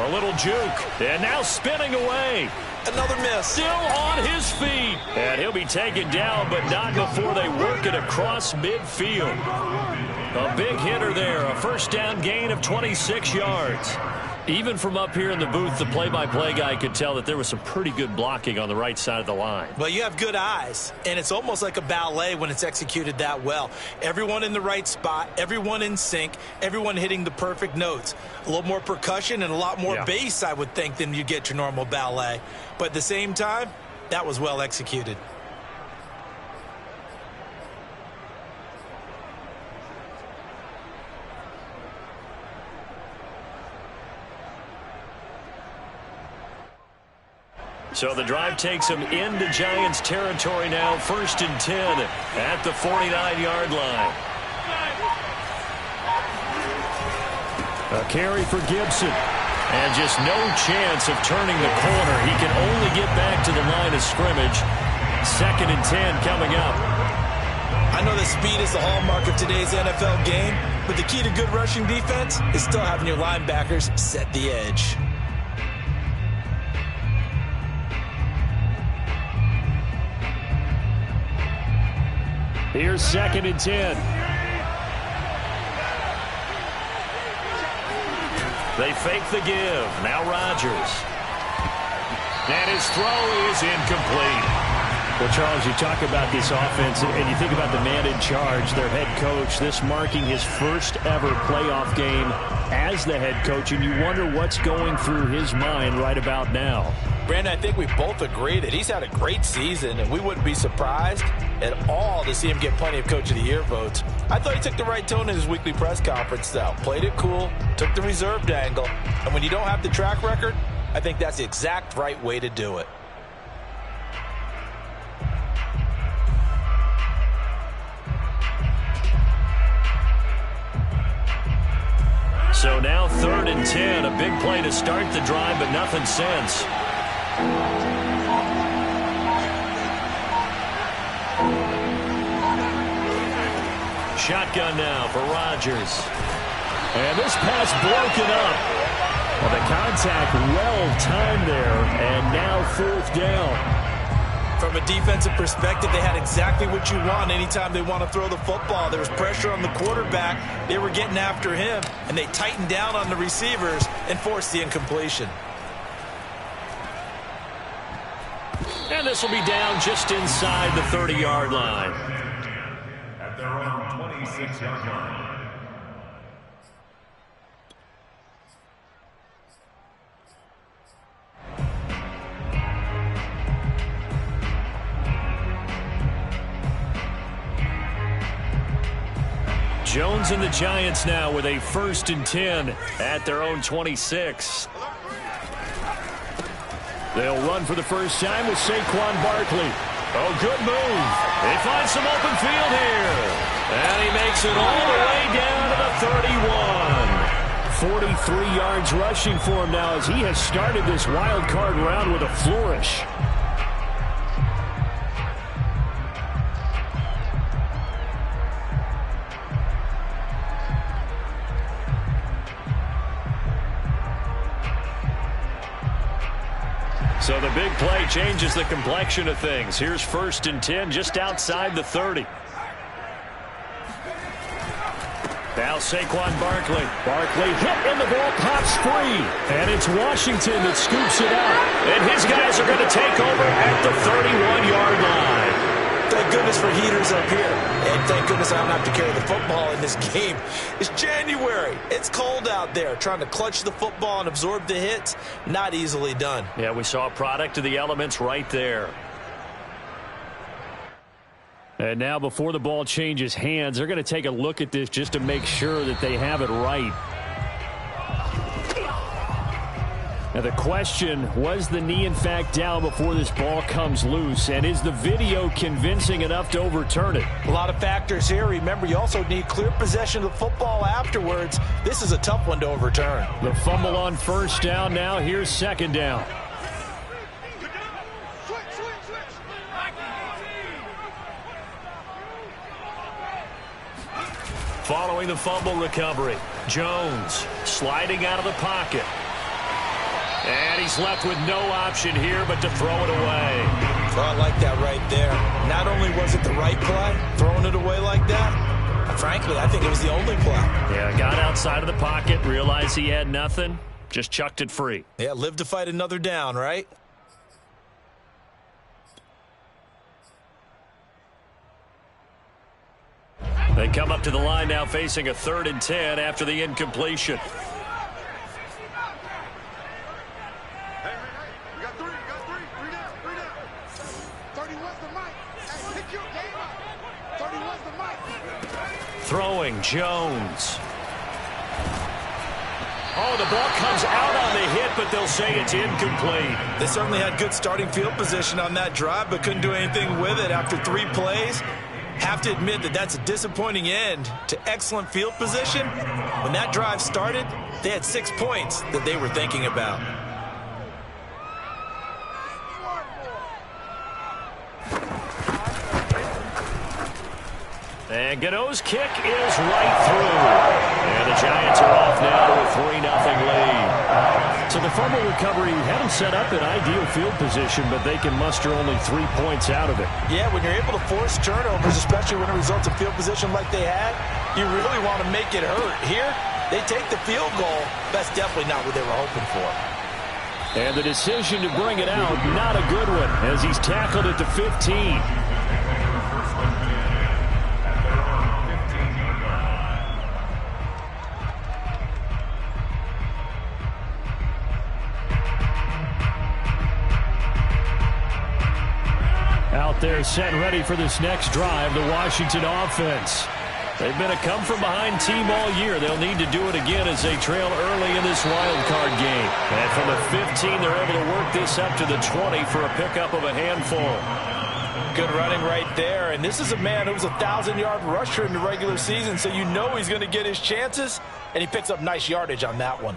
A little juke. And now spinning away. Another miss. Still on his feet. And he'll be taken down, but not before they work it across midfield. A big hitter there. A first down gain of 26 yards. Even from up here in the booth, the play-by-play guy could tell that there was some pretty good blocking on the right side of the line. Well, you have good eyes, and it's almost like a ballet when it's executed that well. Everyone in the right spot, everyone in sync, everyone hitting the perfect notes. A little more percussion and a lot more bass, I would think, than you get your normal ballet. But at the same time, that was well executed. So the drive takes them into Giants territory now, 1st and 10 at the 49-yard line. A carry for Gibson. And just no chance of turning the corner. He can only get back to the line of scrimmage. 2nd and 10 coming up. I know that speed is the hallmark of today's NFL game, but the key to good rushing defense is still having your linebackers set the edge. Here's 2nd and 10. They fake the give. Now Rodgers. And his throw is incomplete. Well, Charles, you talk about this offense, and you think about the man in charge, their head coach, this marking his first ever playoff game as the head coach, and you wonder what's going through his mind right about now. Brandon, I think we both agree that he's had a great season, and we wouldn't be surprised at all to see him get plenty of Coach of the Year votes. I thought he took the right tone in his weekly press conference, though. Played it cool, took the reserved angle, and when you don't have the track record, I think that's the exact right way to do it. So now 3rd and 10, a big play to start the drive, but nothing since. Shotgun now for Rodgers. And this pass broken up. Well, the contact well-timed there, and now 4th down. From a defensive perspective, they had exactly what you want anytime they want to throw the football. There was pressure on the quarterback. They were getting after him, and they tightened down on the receivers and forced the incompletion. And this will be down just inside the 30-yard line. At their own 26-yard line. Jones and the Giants now with a 1st and 10 at their own 26. They'll run for the first time with Saquon Barkley. Oh, good move. They find some open field here. And he makes it all the way down to the 31. 43 yards rushing for him now as he has started this wild card round with a flourish. So the big play changes the complexion of things. Here's 1st and 10 just outside the 30. Now Saquon Barkley. Barkley hit and the ball pops free. And it's Washington that scoops it out. And his guys are going to take over at the 31-yard line. Thank goodness for heaters up here. And thank goodness I don't have to carry the football in this game. It's January. It's cold out there. Trying to clutch the football and absorb the hits, not easily done. Yeah, we saw a product of the elements right there. And now before the ball changes hands, they're going to take a look at this just to make sure that they have it right. Now the question, was the knee in fact down before this ball comes loose? And is the video convincing enough to overturn it? A lot of factors here. Remember, you also need clear possession of the football afterwards. This is a tough one to overturn. The fumble on 1st down now. Here's 2nd down. Following the fumble recovery, Jones sliding out of the pocket. And he's left with no option here but to throw it away. Well, I like that right there. Not only was it the right play, throwing it away like that, frankly, I think it was the only play. Yeah, got outside of the pocket, realized he had nothing, just chucked it free. Yeah, live to fight another down, right? They come up to the line now facing a 3rd and 10 after the incompletion. Throwing, Jones. Oh, the ball comes out on the hit, but they'll say it's incomplete. They certainly had good starting field position on that drive, but couldn't do anything with it after 3 plays. Have to admit that that's a disappointing end to excellent field position. When that drive started, they had 6 points that they were thinking about. And Gano's kick is right through. And the Giants are off now to a 3-0 lead. So the fumble recovery had them set up in ideal field position, but they can muster only 3 points out of it. Yeah, when you're able to force turnovers, especially when it results in field position like they had, you really want to make it hurt. Here, they take the field goal. That's definitely not what they were hoping for. And the decision to bring it out, not a good one, as he's tackled at the 15. Out there set and ready for this next drive, the Washington offense. They've been a come-from-behind team all year. They'll need to do it again as they trail early in this wild card game. And from the 15, they're able to work this up to the 20 for a pickup of a handful. Good running right there. And this is a man who was a 1,000-yard rusher in the regular season, so you know he's going to get his chances, and he picks up nice yardage on that one.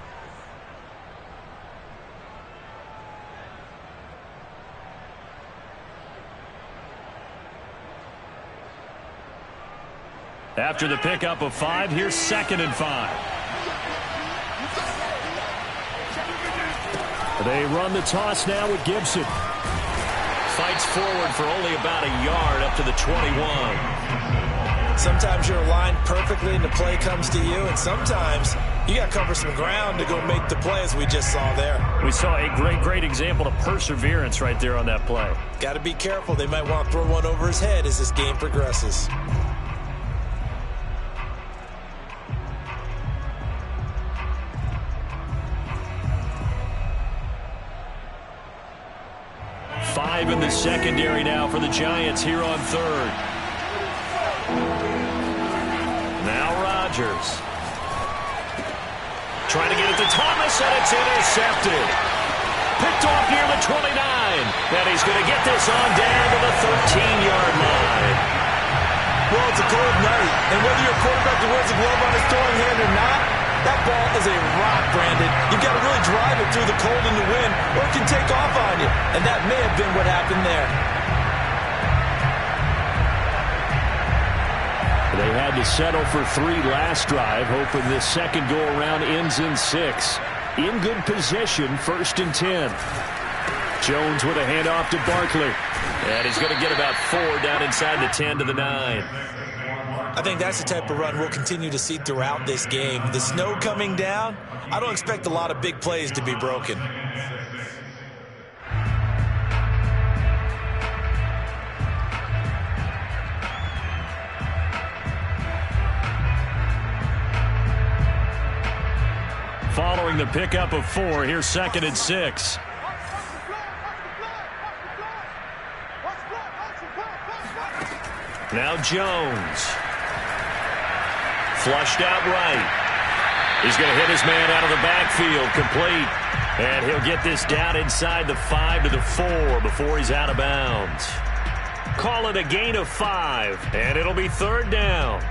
After the pickup of 5, here's 2nd and 5. They run the toss now with Gibson. Fights forward for only about a yard up to the 21. Sometimes you're aligned perfectly and the play comes to you, and sometimes you got to cover some ground to go make the play, as we just saw there. We saw a great example of perseverance right there on that play. Got to be careful. They might want to throw one over his head as this game progresses. Five in the secondary now for the Giants here on 3rd. Now Rodgers. Trying to get it to Thomas, and it's intercepted. Picked off near the 29. And he's going to get this on down to the 13-yard line. Well, it's a cold night, and whether you're a quarterback that wears a glove on his throwing hand or not, that ball is a rock, Brandon. You've got to really drive it through the cold and the wind, or it can take off on you. And that may have been what happened there. They had to settle for 3 last drive, hoping this second go-around ends in 6. In good position, 1st and 10. Jones with a handoff to Barkley. And he's going to get about 4 down inside the 10 to the 9. I think that's the type of run we'll continue to see throughout this game. The snow coming down, I don't expect a lot of big plays to be broken. Following the pickup of 4, here's 2nd and 6. Now Jones. Flushed out right. He's going to hit his man out of the backfield, complete. And he'll get this down inside the 5 to the 4 before he's out of bounds. Call it a gain of 5, and it'll be 3rd down.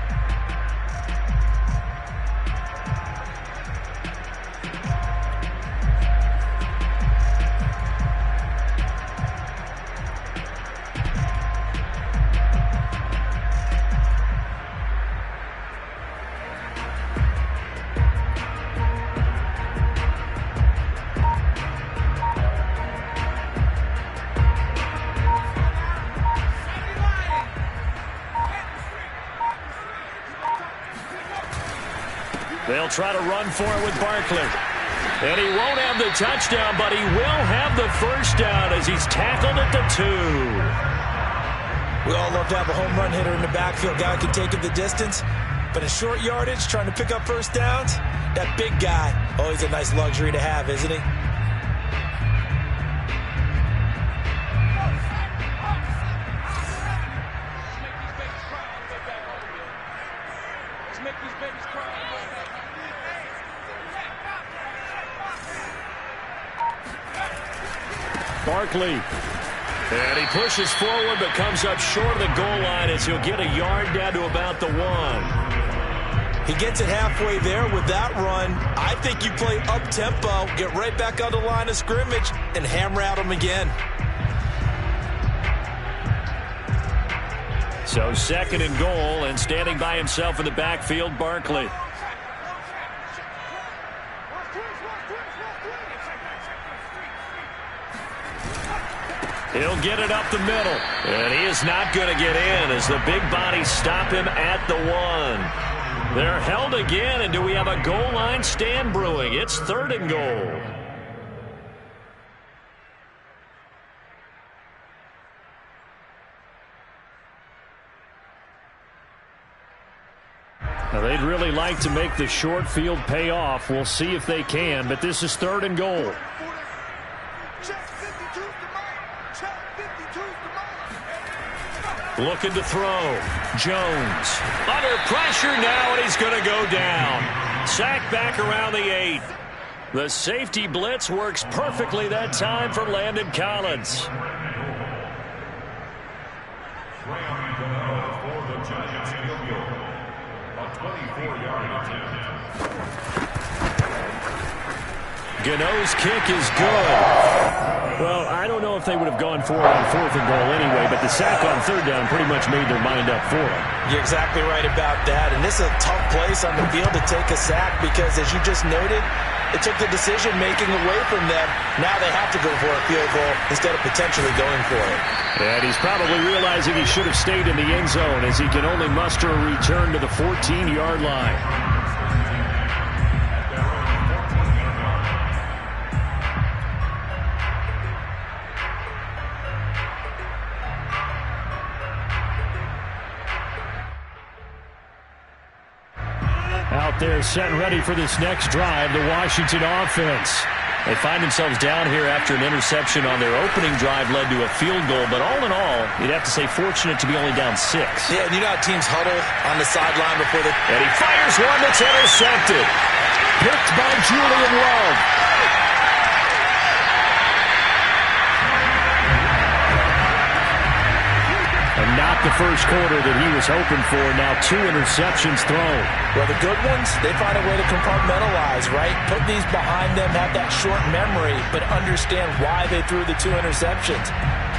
They'll try to run for it with Barkley. And he won't have the touchdown, but he will have the first down as he's tackled at the 2. We all love to have a home run hitter in the backfield. Guy can take it the distance. But in short yardage, trying to pick up first downs, that big guy, always a nice luxury to have, isn't he? Barkley. And he pushes forward but comes up short of the goal line as he'll get a yard down to about the 1. He gets it halfway there with that run. I think you play up-tempo, get right back on the line of scrimmage, and hammer at him again. So 2nd and goal, and standing by himself in the backfield, Barkley. He'll get it up the middle. And he is not going to get in as the big bodies stop him at the 1. They're held again, and do we have a goal line stand brewing? It's 3rd and goal. Now, they'd really like to make the short field pay off. We'll see if they can, but this is 3rd and goal. Looking to throw. Jones under pressure now, and he's going to go down. Sacked back around the 8. The safety blitz works perfectly that time for Landon Collins. For the Giants field goal. A 24-yard attempt. Gano's kick is good. Well, I don't know if they would have gone for it on 4th and goal anyway, but the sack on 3rd down pretty much made their mind up for it. You're exactly right about that, and this is a tough place on the field to take a sack because, as you just noted, it took the decision-making away from them. Now they have to go for a field goal instead of potentially going for it. And he's probably realizing he should have stayed in the end zone as he can only muster a return to the 14-yard line. Out there set and ready for this next drive, the Washington offense. They find themselves down here after an interception on their opening drive led to a field goal, but all in all, you'd have to say fortunate to be only down 6. Yeah, and you know how teams huddle on the sideline before the... And he fires one that's intercepted. Picked by Julian Love. And not the first quarter that he was hoping for. Now 2 interceptions thrown. Well, the good ones, they find a way to compartmentalize, right? Put these behind them, have that short memory, but understand why they threw the 2 interceptions.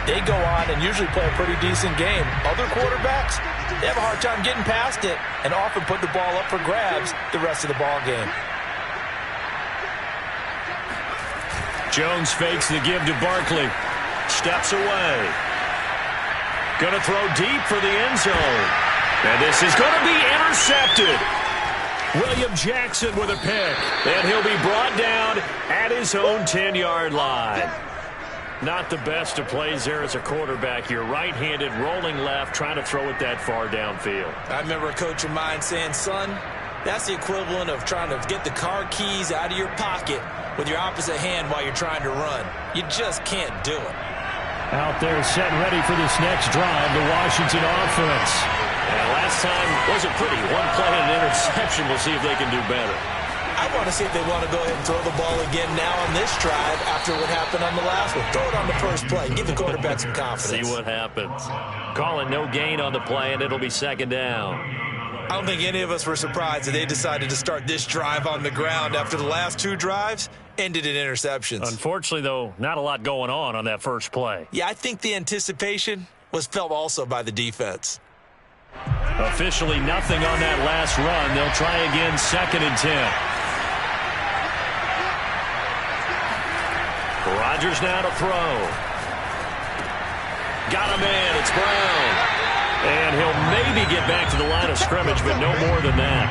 They go on and usually play a pretty decent game. Other quarterbacks, they have a hard time getting past it and often put the ball up for grabs the rest of the ball game. Jones fakes the give to Barkley. Steps away. Going to throw deep for the end zone. And this is going to be intercepted. William Jackson with a pick. And he'll be brought down at his own 10-yard line. Not the best of plays there as a quarterback. You're right-handed, rolling left, trying to throw it that far downfield. I remember a coach of mine saying, son, that's the equivalent of trying to get the car keys out of your pocket with your opposite hand while you're trying to run. You just can't do it. Out there set and ready for this next drive, the Washington offense. And last time wasn't pretty. One play and an interception. We'll see if they can do better. I want to see if they want to go ahead and throw the ball again now on this drive after what happened on the last one. Throw it on the first play. Give the quarterback some confidence. See what happens. Calling no gain on the play, and it'll be 2nd down. I don't think any of us were surprised that they decided to start this drive on the ground after the last 2 drives ended in interceptions. Unfortunately, though, not a lot going on that first play. Yeah, I think the anticipation was felt also by the defense. Officially nothing on that last run. They'll try again 2nd and 10. Rodgers now to throw. Got him in. It's Brown. And he'll maybe get back to the line of scrimmage, but no more than that.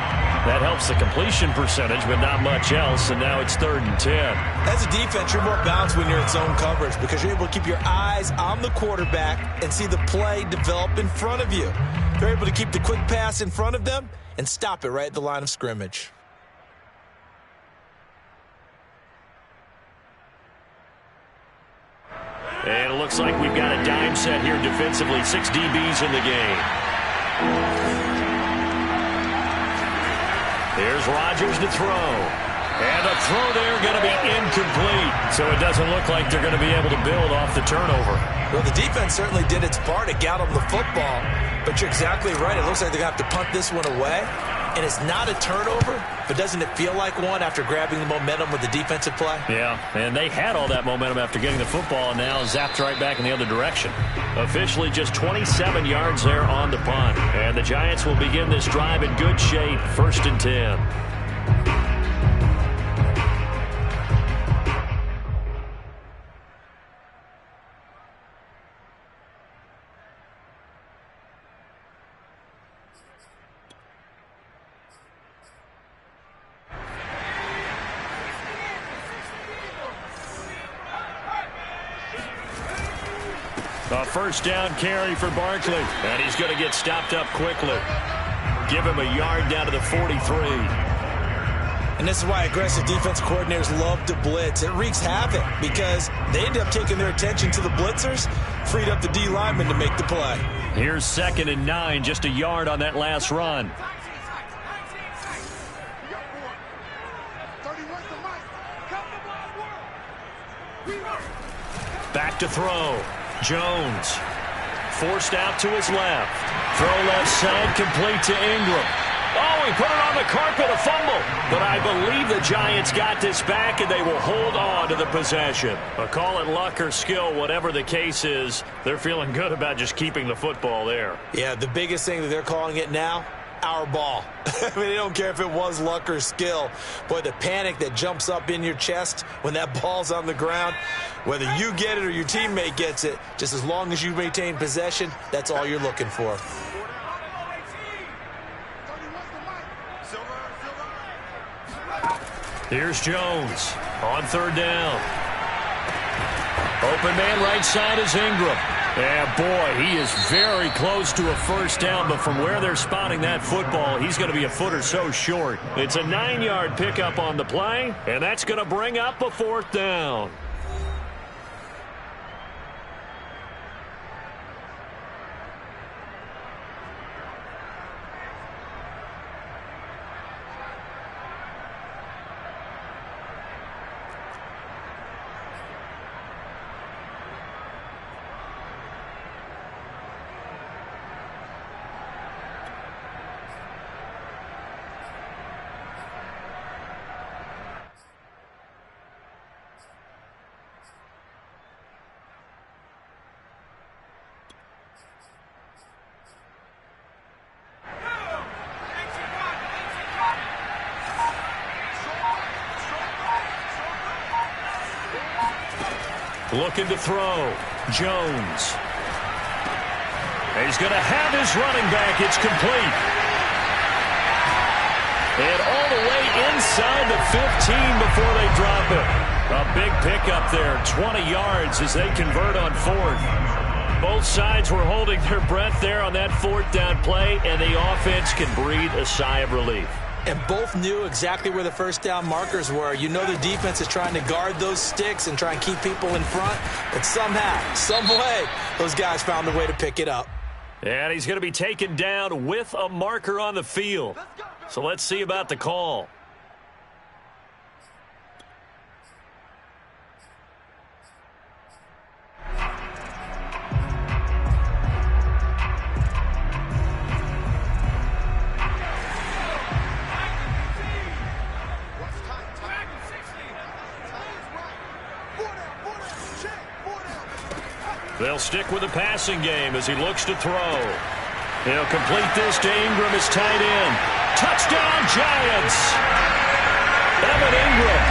That helps the completion percentage, but not much else, and now it's 3rd and 10. As a defense, you're more balanced when you're in zone coverage because you're able to keep your eyes on the quarterback and see the play develop in front of you. They're able to keep the quick pass in front of them and stop it right at the line of scrimmage. And it looks like we've got a dime set here defensively. 6 DBs in the game. Here's Rodgers to throw. And the throw there going to be incomplete. So it doesn't look like they're going to be able to build off the turnover. Well, the defense certainly did its part to get them the football. But you're exactly right. It looks like they're going to have to punt this one away. And it's not a turnover, but doesn't it feel like one after grabbing the momentum with the defensive play? Yeah, and they had all that momentum after getting the football and now zapped right back in the other direction. Officially just 27 yards there on the punt. And the Giants will begin this drive in good shape, 1st and 10. A 1st down carry for Barkley. And he's going to get stopped up quickly. Give him a yard down to the 43. And this is why aggressive defense coordinators love to blitz. It wreaks havoc because they end up taking their attention to the blitzers, freed up the D lineman to make the play. Here's 2nd and 9, just a yard on that last run. Back to throw. Jones forced out to his left. Throw left side, complete to Ingram. Oh, he put it on the carpet, a fumble. But I believe the Giants got this back, and they will hold on to the possession. Call it luck or skill, whatever the case is, they're feeling good about just keeping the football there. Yeah, the biggest thing that they're calling it now, our ball. I mean, they don't care if it was luck or skill. Boy, the panic that jumps up in your chest when that ball's on the ground, whether you get it or your teammate gets it, just as long as you maintain possession, that's all you're looking for. Here's Jones on 3rd down. Open man right side is Ingram. And boy, he is very close to a 1st down, but from where they're spotting that football, he's going to be a foot or so short. It's a 9-yard pickup on the play, and that's going to bring up a 4th down. Looking to throw. Jones. He's going to have his running back. It's complete. And all the way inside the 15 before they drop it. A big pickup there. 20 yards as they convert on 4th. Both sides were holding their breath there on that 4th down play, and the offense can breathe a sigh of relief. And both knew exactly where the 1st down markers were. You know the defense is trying to guard those sticks and try and keep people in front. But somehow, some way, those guys found a way to pick it up. And he's going to be taken down with a marker on the field. So let's see about the call. They'll stick with the passing game as he looks to throw. He'll complete this to Ingram, his tight end. Touchdown, Giants! Evan Ingram,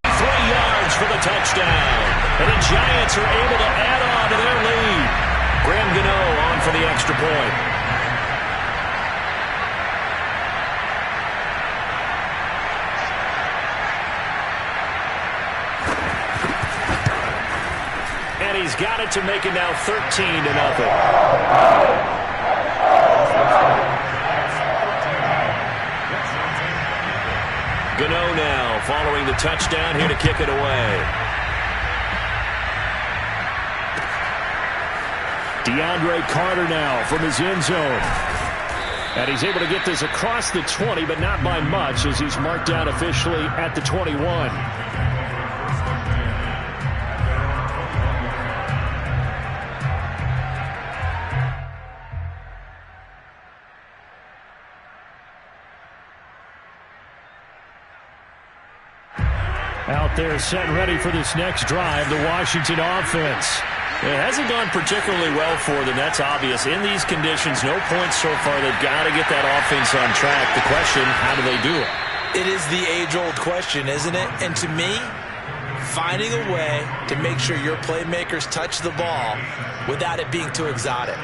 23 yards for the touchdown. And the Giants are able to add on to their lead. Graham Gano on for the extra point. he's got it to make it now 13-0. Gano now following the touchdown here to kick it away. DeAndre Carter now from his end zone. And he's able to get this across the 20, but not by much as he's marked down officially at the 21. Out there set ready for this next drive, the Washington offense. It hasn't gone particularly well for them. That's obvious. In these conditions, no points so far. They've got to get that offense on track. The question, how do they do it? It is the age-old question, isn't it? And to me, finding a way to make sure your playmakers touch the ball without it being too exotic.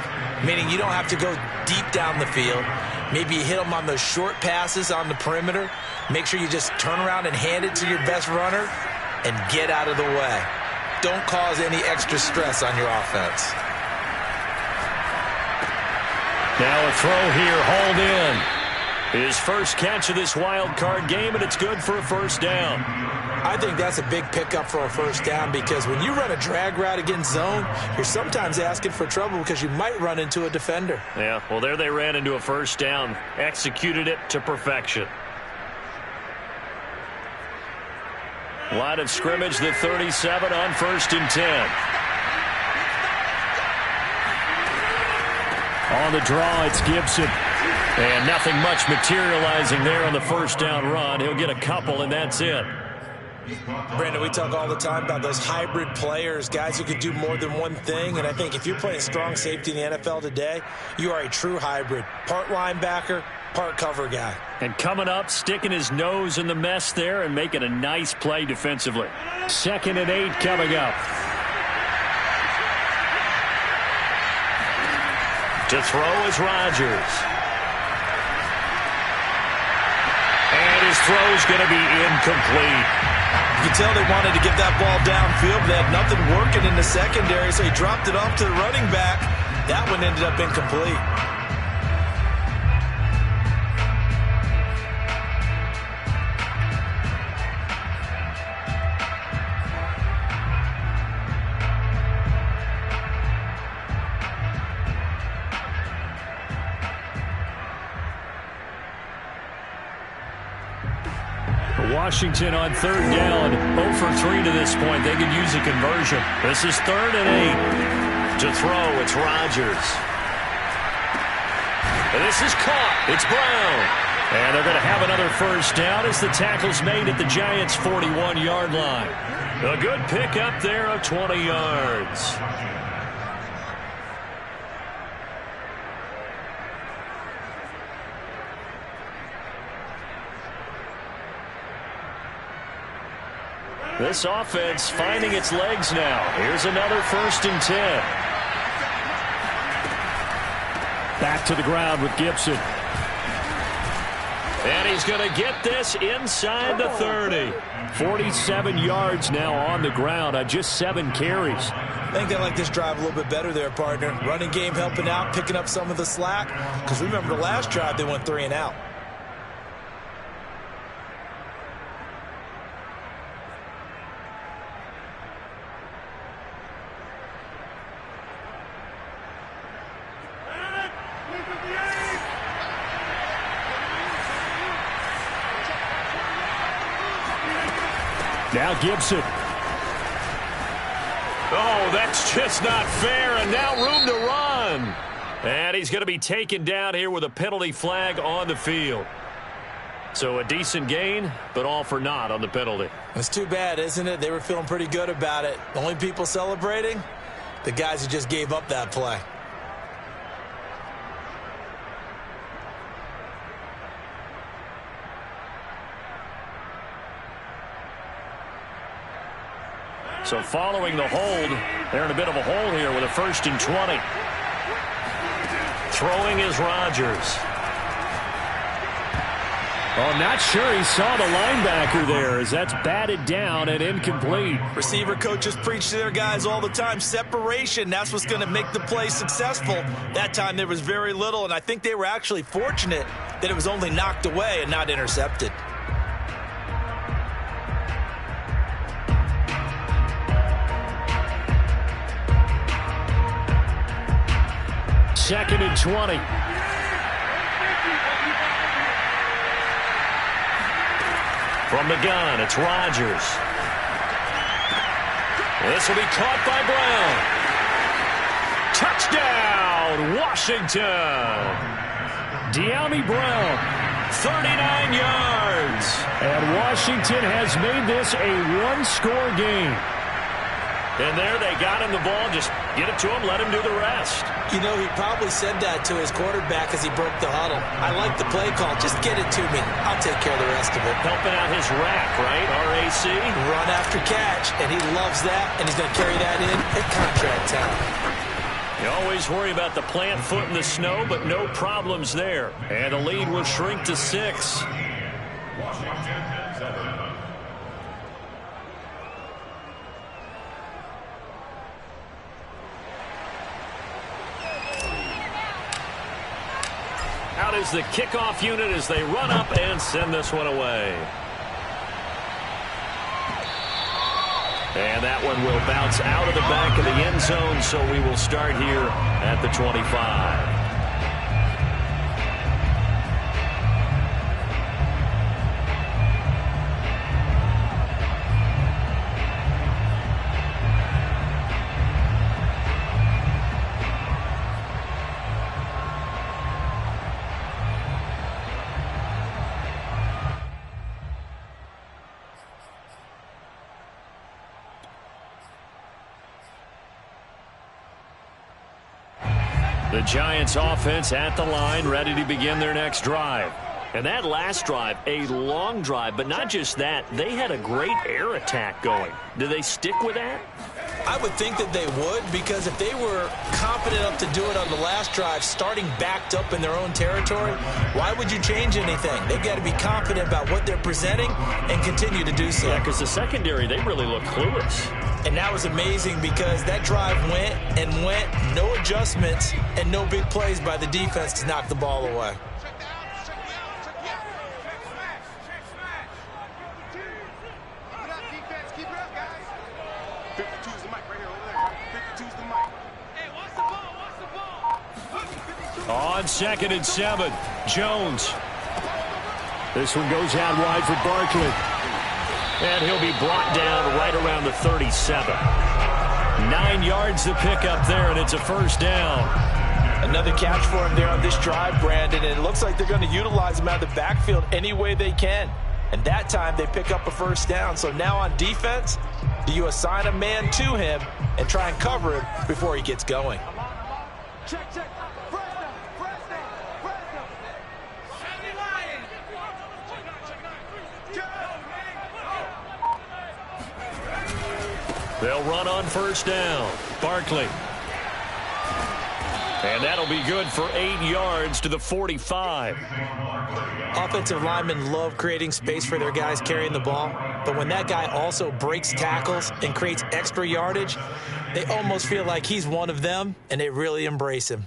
Meaning you don't have to go deep down the field. Maybe you hit them on those short passes on the perimeter. Make sure you just turn around and hand it to your best runner and get out of the way. Don't cause any extra stress on your offense. Now a throw here, hauled in. His first catch of this wild card game, and it's good for a first down. I think that's a big pickup for a first down because when you run a drag route against zone, you're sometimes asking for trouble because you might run into a defender. Yeah, well, there they ran into a first down. Executed it to perfection. Line of scrimmage, the 37 on 1st and 10. On the draw, it's Gibson. And nothing much materializing there on the first down run. He'll get a couple, and that's it. Brandon, we talk all the time about those hybrid players, guys who can do more than one thing. And I think if you're playing strong safety in the NFL today, you are a true hybrid. Part linebacker, part cover guy. And coming up, sticking his nose in the mess there and making a nice play defensively. 2nd and 8 coming up. To throw is Rodgers. And his throw is going to be incomplete. You can tell they wanted to get that ball downfield. They had nothing working in the secondary, so he dropped it off to the running back. That one ended up incomplete. Washington on 3rd down, 0 for 3 to this point. They could use a conversion. This is 3rd and 8. To throw, it's Rodgers. And this is caught. It's Brown. And they're going to have another first down as the tackle's made at the Giants' 41-yard line. A good pickup there of 20 yards. This offense finding its legs now. Here's another 1st and 10. Back to the ground with Gibson. And he's going to get this inside the 30. 47 yards now on the ground on just 7 carries. I think they like this drive a little bit better there, partner. Running game helping out, picking up some of the slack. Because remember the last drive, they went 3 and out. Now Gibson. Oh, that's just not fair, and now room to run. And he's going to be taken down here with a penalty flag on the field. So a decent gain, but all for naught on the penalty. It's too bad, isn't it? They were feeling pretty good about it. The only people celebrating, the guys who just gave up that play. So following the hold, they're in a bit of a hole here with a 1st and 20. Throwing is Rodgers. Oh, not sure he saw the linebacker there as that's batted down and incomplete. Receiver coaches preach to their guys all the time. Separation, that's what's going to make the play successful. That time there was very little, and I think they were actually fortunate that it was only knocked away and not intercepted. Second and 20. From the gun, it's Rodgers. This will be caught by Brown. Touchdown, Washington. De'Ami Brown, 39 yards. And Washington has made this a one-score game. And there they got him the ball. Just get it to him, let him do the rest. You know, he probably said that to his quarterback as he broke the huddle. I like the play call. Just get it to me. I'll take care of the rest of it. Helping out his rack, right? RAC. Run after catch, and he loves that, and he's going to carry that in at contract time. You always worry about the plant foot in the snow, but no problems there. And the lead will shrink to 6. Out is the kickoff unit as they run up and send this one away. And that one will bounce out of the back of the end zone, so we will start here at the 25. The Giants offense at the line, ready to begin their next drive. And that last drive, a long drive, but not just that. They had a great air attack going. Do they stick with that? I would think that they would, because if they were confident enough to do it on the last drive, starting backed up in their own territory, why would you change anything? They've got to be confident about what they're presenting and continue to do so. Yeah, because the secondary, they really look clueless. And that was amazing because that drive went and went, no adjustments, and no big plays by the defense to knock the ball away. On 2nd and 7, Jones. This one goes out wide for Barkley. And he'll be brought down right around the 37. 9 yards to pick up there, and it's a first down. Another catch for him there on this drive, Brandon, and it looks like they're going to utilize him out of the backfield any way they can. And that time they pick up a first down. So now on defense, do you assign a man to him and try and cover him before he gets going? Check, check. They'll run on first down. Barkley. And that'll be good for 8 yards to the 45. Offensive linemen love creating space for their guys carrying the ball, but when that guy also breaks tackles and creates extra yardage, they almost feel like he's one of them, and they really embrace him.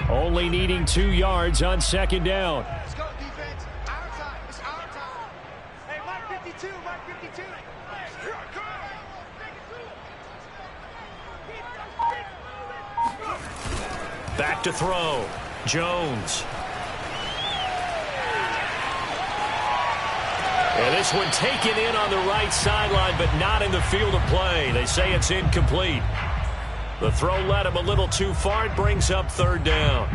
Only needing 2 yards on second down. Let's go, defense. Our time. It's our time. Hey, Mike 52, Mike 52. Here I come. Back to throw. Jones. And this one taken in on the right sideline, but not in the field of play. They say it's incomplete. The throw led him a little too far. It brings up third down.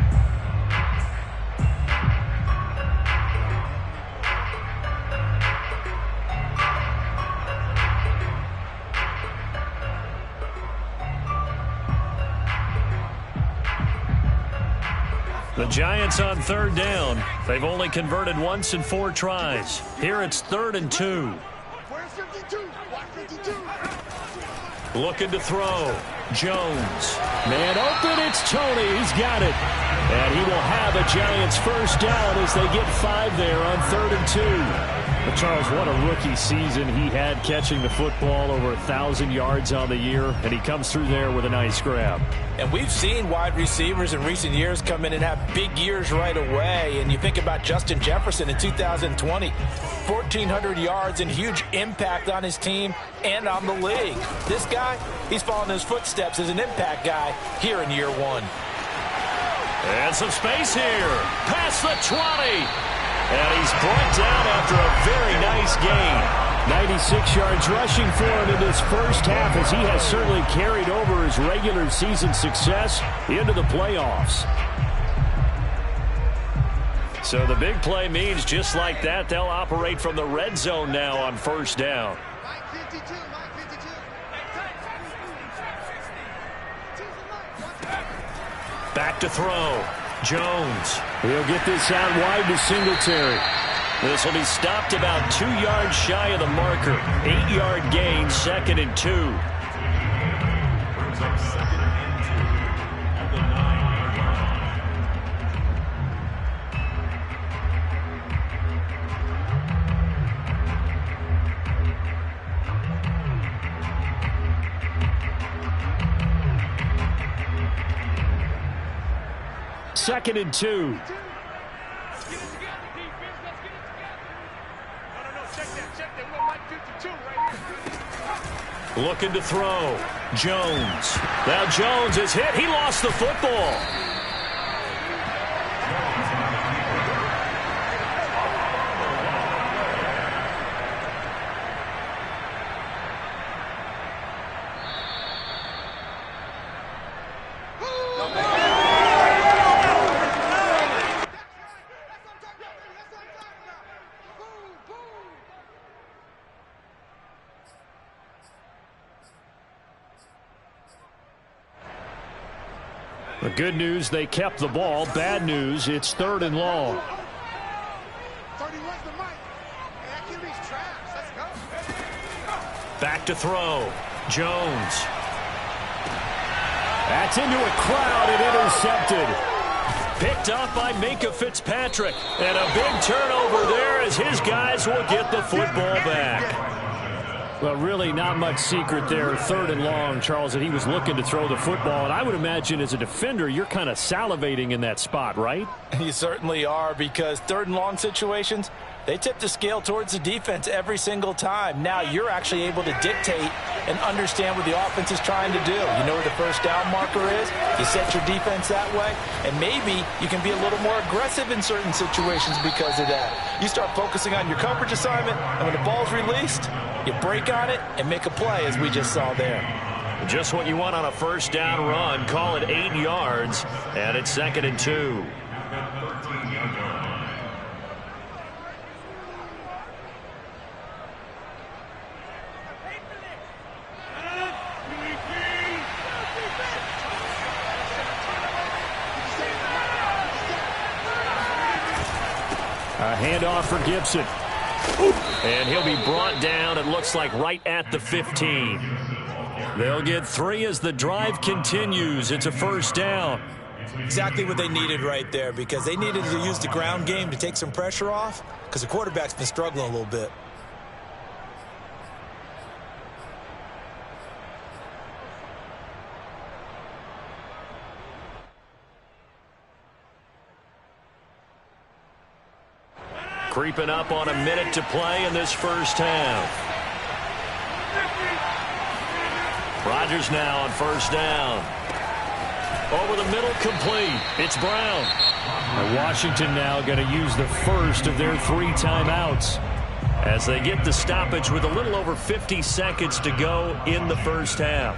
The Giants on third down. They've only converted once in 4 tries. Here it's 3rd and 2. Where's 52? Watch 52. Looking to throw. Jones. Man open, it's Tony. He's got it. And he will have a Giants first down as they get 5 there on 3rd and 2. But Charles, what a rookie season he had, catching the football over 1,000 yards on the year, and he comes through there with a nice grab. And we've seen wide receivers in recent years come in and have big years right away. And you think about Justin Jefferson in 2020, 1,400 yards and huge impact on his team and on the league. This guy, he's following his footsteps as an impact guy here in year 1. And some space here. Past the 20. And he's brought down after a very nice gain. 96 yards rushing for him in this first half, as he has certainly carried over his regular season success into the playoffs. So the big play means just like that, they'll operate from the red zone now on first down. Mike 52, Mike 52. Back to throw. Jones. He'll get this out wide to Singletary. This will be stopped about 2 yards shy of the marker. 8-yard gain, 2nd and 2. Brings up 2nd and 2 at the 9-yard line. Second and 2. Looking to throw. Jones. Now Jones is hit. He lost the football. The good news, they kept the ball. Bad news, it's 3rd and long. 31's the mic. Hey, that QB's trash. Let's go. Back to throw. Jones. That's into a crowd and intercepted. Picked up by Minkah Fitzpatrick. And a big turnover there as his guys will get the football back. Well, really not much secret there. 3rd and long, Charles, that he was looking to throw the football. And I would imagine as a defender, you're kind of salivating in that spot, right? You certainly are, because 3rd and long situations, they tip the scale towards the defense every single time. Now you're actually able to dictate and understand what the offense is trying to do. You know where the first down marker is. You set your defense that way, and maybe you can be a little more aggressive in certain situations because of that. You start focusing on your coverage assignment, and when the ball's released, you break on it and make a play, as we just saw there. Just what you want on a first down run. Call it 8 yards, and it's 2nd and 2. A handoff for Gibson. And he'll be brought down, it looks like, right at the 15. They'll get 3 as the drive continues. It's a first down. Exactly what they needed right there, because they needed to use the ground game to take some pressure off, because the quarterback's been struggling a little bit. Creeping up on a minute to play in this first half. Rodgers now on first down. Over the middle, complete. It's Brown. And Washington now going to use the first of their 3 timeouts as they get the stoppage with a little over 50 seconds to go in the first half.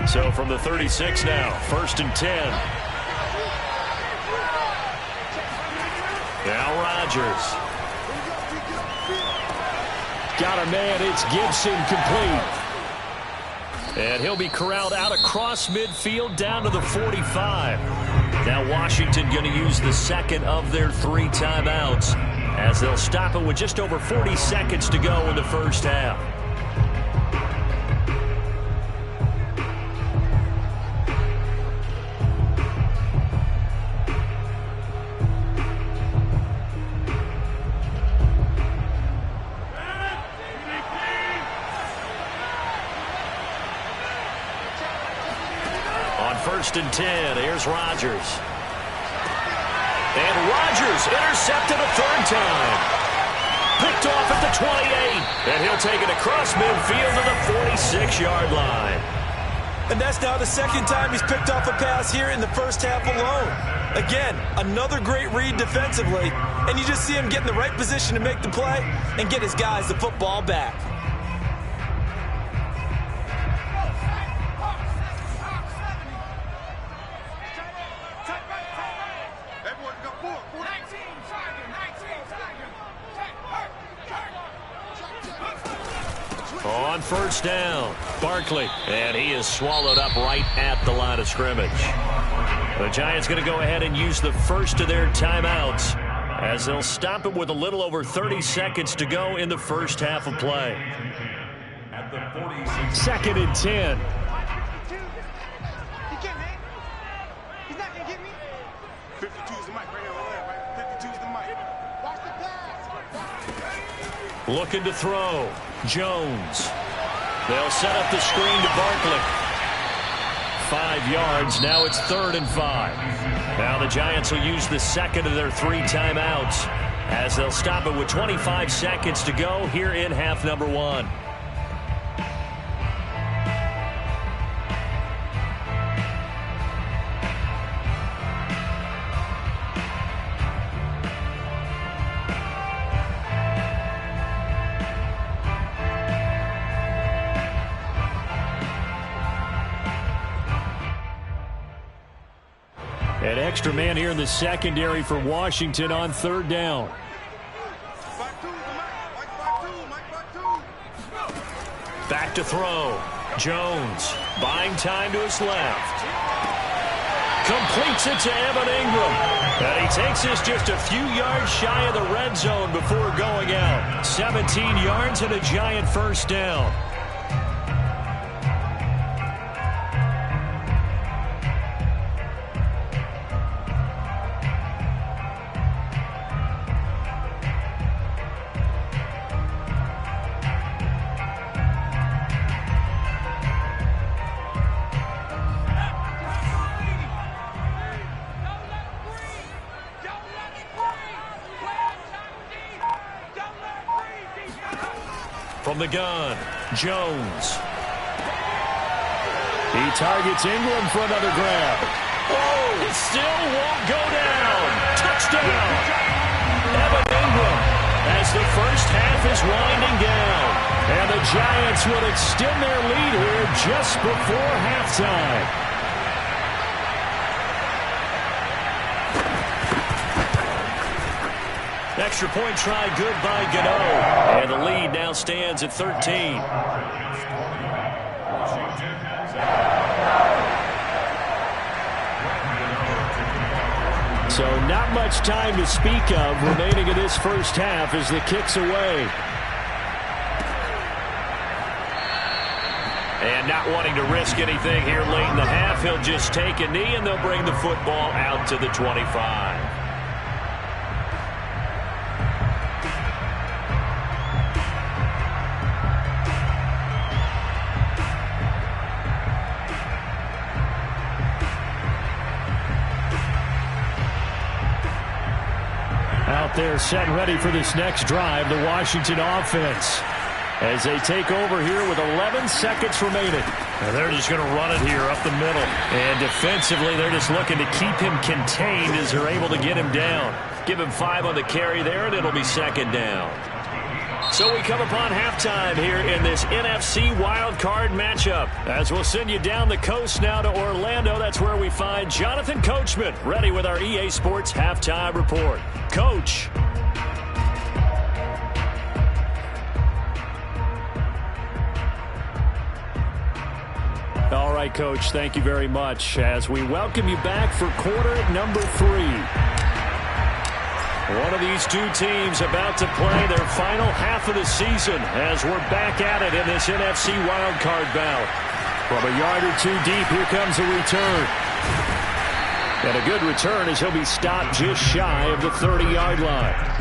So from the 36 now, 1st and 10. Now Rodgers. Got a man, it's Gibson, complete. And he'll be corralled out across midfield down to the 45. Now Washington going to use the second of their 3 timeouts as they'll stop it with just over 40 seconds to go in the first half. First and 10. Here's Rodgers. And Rodgers intercepted a third time. Picked off at the 28. And he'll take it across midfield to the 46-yard line. And that's now the second time he's picked off a pass here in the first half alone. Again, another great read defensively. And you just see him get in the right position to make the play and get his guys the football back. On first down, Barkley, and he is swallowed up right at the line of scrimmage. The Giants going to go ahead and use the first of their timeouts as they'll stop it with a little over 30 seconds to go in the first half of play. At the 46. Second and 10. He can't, man. He's not going to get me. 52 is the mic right here on the left, right? 52 is the mic. Watch the pass. Looking to throw. Jones. They'll set up the screen to Barkley. 5 yards. Now it's 3rd and 5. Now the Giants will use the second of their 3 timeouts as they'll stop it with 25 seconds to go here in half number 1. An extra man here in the secondary for Washington on 3rd down. Back to throw. Jones buying time to his left. Completes it to Evan Ingram. And he takes this just a few yards shy of the red zone before going out. 17 yards and a Giant first down. From the gun, Jones. He targets Ingram for another grab. Oh, it still won't go down. Touchdown. Evan Ingram as the first half is winding down. And the Giants will extend their lead here just before halftime. Extra point try good by Gano. And the lead now stands at 13. So not much time to speak of remaining in this first half as the kick's away. And not wanting to risk anything here late in the half, he'll just take a knee and they'll bring the football out to the 25. Out there set and ready for this next drive, the Washington offense, as they take over here with 11 seconds remaining. And they're just going to run it here up the middle. And defensively, they're just looking to keep him contained as they're able to get him down. Give him 5 on the carry there, and it'll be second down. So we come upon halftime here in this NFC wildcard matchup. As we'll send you down the coast now to Orlando, that's where we find Jonathan Coachman, ready with our EA Sports Halftime Report. Coach. right, Coach, thank you very much as we welcome you back for quarter number 3. One of these two teams about to play their final half of the season as we're back at it in this NFC wildcard bout. From a yard or two deep, here comes a return. And a good return as he'll be stopped just shy of the 30-yard line.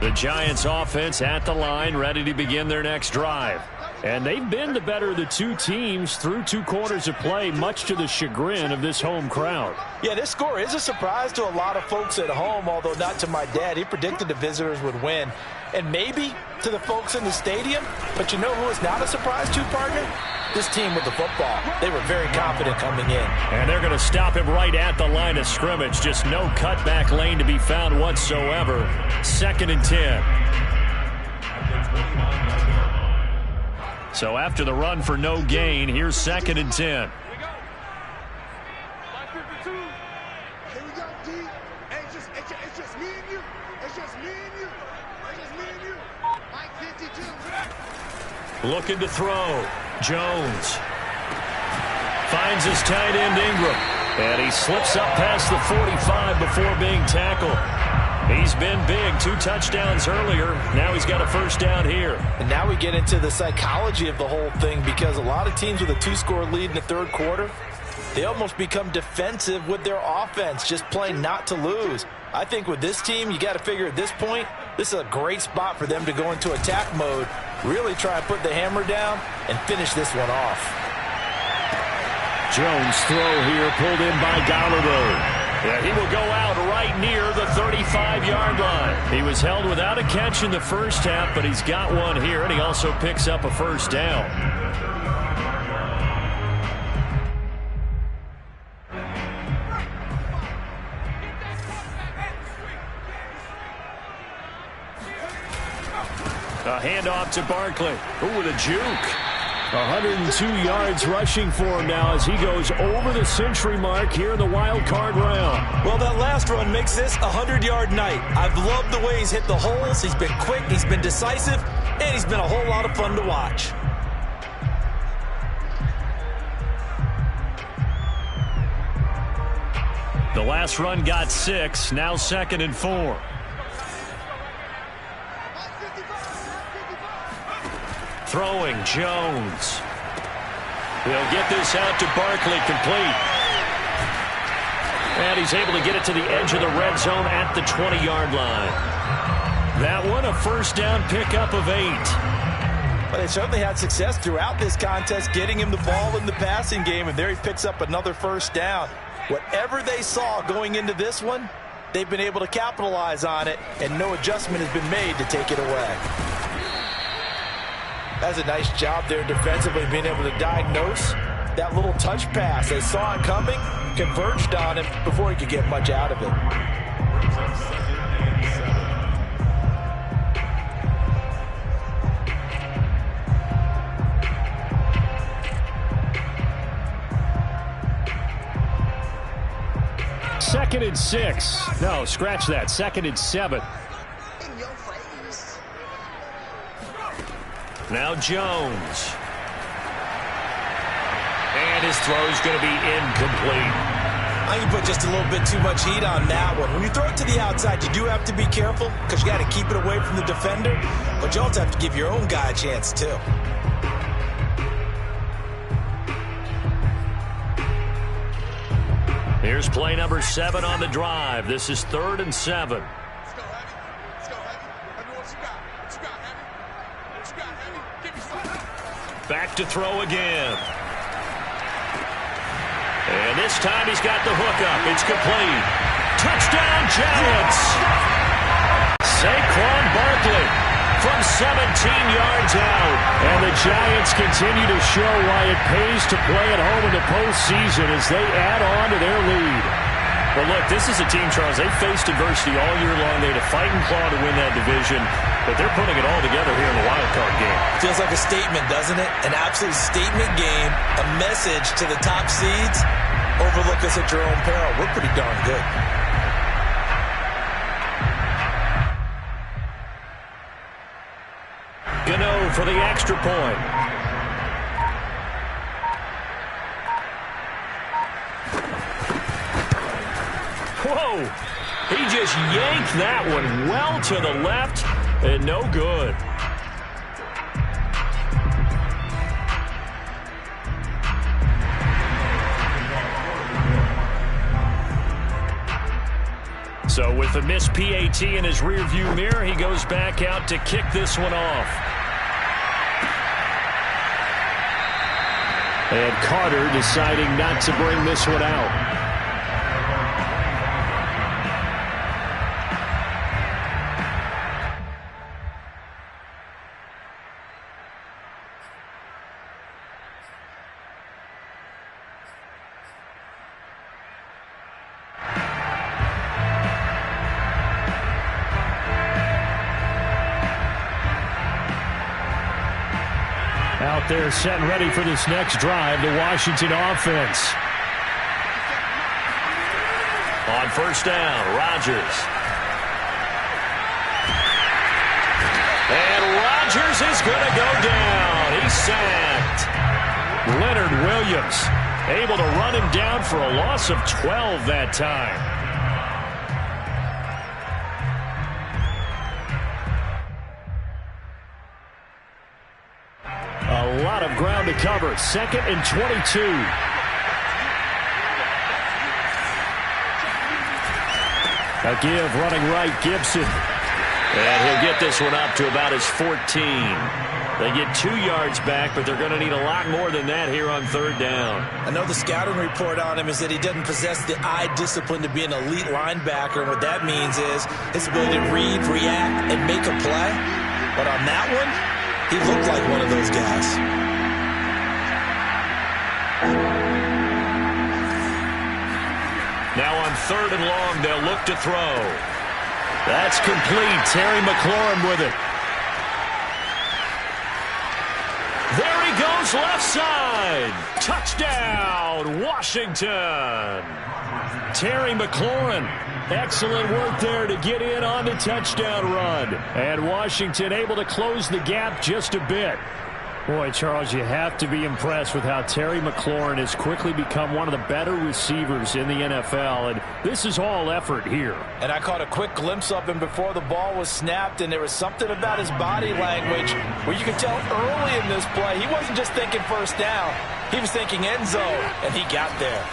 The Giants offense at the line, ready to begin their next drive. And they've been the better of the two teams through 2 quarters of play, much to the chagrin of this home crowd. Yeah, this score is a surprise to a lot of folks at home, although not to my dad. He predicted the visitors would win. And maybe to the folks in the stadium. But you know who is not a surprise to, partner? This team with the football. They were very confident coming in. And they're going to stop him right at the line of scrimmage. Just no cutback lane to be found whatsoever. 2nd and 10. So after the run for no gain, here's 2nd and 10. Here we go, D. Hey, it's just me and you. It's just me and you. It's just me and you. Mike 52. Looking to throw. Jones finds his tight end Ingram. And he slips up past the 45 before being tackled. He's been big. 2 touchdowns earlier. Now he's got a first down here. And now we get into the psychology of the whole thing, because a lot of teams with a 2-score lead in the 3rd quarter, they almost become defensive with their offense, just playing not to lose. I think with this team, you got to figure at this point, this is a great spot for them to go into attack mode, really try to put the hammer down and finish this one off. Jones throw here pulled in by Golladay. Yeah, he will go out right near the 35-yard line. He was held without a catch in the first half, but he's got one here, and he also picks up a first down. A handoff to Barkley. Ooh, with a juke. 102 yards rushing for him now as he goes over the century mark here in the wild card round. Well, that last run makes this a 100-yard night. I've loved the way he's hit the holes. He's been quick, he's been decisive, and he's been a whole lot of fun to watch. The last run got 6, now 2nd and 4. Throwing, Jones. They'll get this out to Barkley, complete. And he's able to get it to the edge of the red zone at the 20-yard line. That one, a first down pickup of 8. But they certainly had success throughout this contest, getting him the ball in the passing game, and there he picks up another first down. Whatever they saw going into this one, they've been able to capitalize on it, and no adjustment has been made to take it away. That's a nice job there defensively, being able to diagnose that little touch pass. They saw it coming, converged on him before he could get much out of it. Brings up 2nd and 7. 2nd and 6. No, scratch that. 2nd and 7. In your face. Now Jones. And his throw is going to be incomplete. I think you put just a little bit too much heat on that one. When you throw it to the outside, you do have to be careful because you got to keep it away from the defender. But you also have to give your own guy a chance, too. Here's play number 7 on the drive. This is 3rd and 7. Let's go, Heavy. Let's go, Heavy. Heavy, what you got? What you got, Heavy? What you got, Heavy? Give me something. Back to throw again. And this time he's got the hookup. It's complete. Touchdown, Giants! Saquon Barkley from 17 yards out. And the Giants continue to show why it pays to play at home in the postseason as they add on to their lead. Well, look, this is a team, Charles, they faced adversity all year long. They had to fight and claw to win that division, but they're putting it all together here in the wild card game. Feels like a statement, doesn't it? An absolute statement game, a message to the top seeds. overlook us at your own peril. We're pretty darn good. Gano for the extra point. Whoa! He just yanked that one well to the left and no good. So with the missed PAT in his rearview mirror, he goes back out to kick this one off. And Carter deciding not to bring this one out. Out there set and ready for this next drive, the Washington offense. On first down, Rodgers. And Rodgers is going to go down. He's sacked. Leonard Williams able to run him down for a loss of 12 that time. A lot of ground to cover. 2nd and 22. A give running right, Gibson. And he'll get this one up to about his 14. They get 2 yards back, but they're going to need a lot more than that here on third down. I know the scouting report on him is that he doesn't possess the eye discipline to be an elite linebacker. And what that means is his ability to read, react, and make a play. But on that one, he looked like one of those guys. Now on 3rd and long, they'll look to throw. That's complete. Terry McLaurin with it. There he goes, left side. Touchdown, Washington. Terry McLaurin. Excellent work there to get in on the touchdown run. And Washington able to close the gap just a bit. Boy, Charles, you have to be impressed with how Terry McLaurin has quickly become one of the better receivers in the NFL. And this is all effort here. And I caught a quick glimpse of him before the ball was snapped, and there was something about his body language where you could tell early in this play he wasn't just thinking first down. He was thinking end zone, and he got there.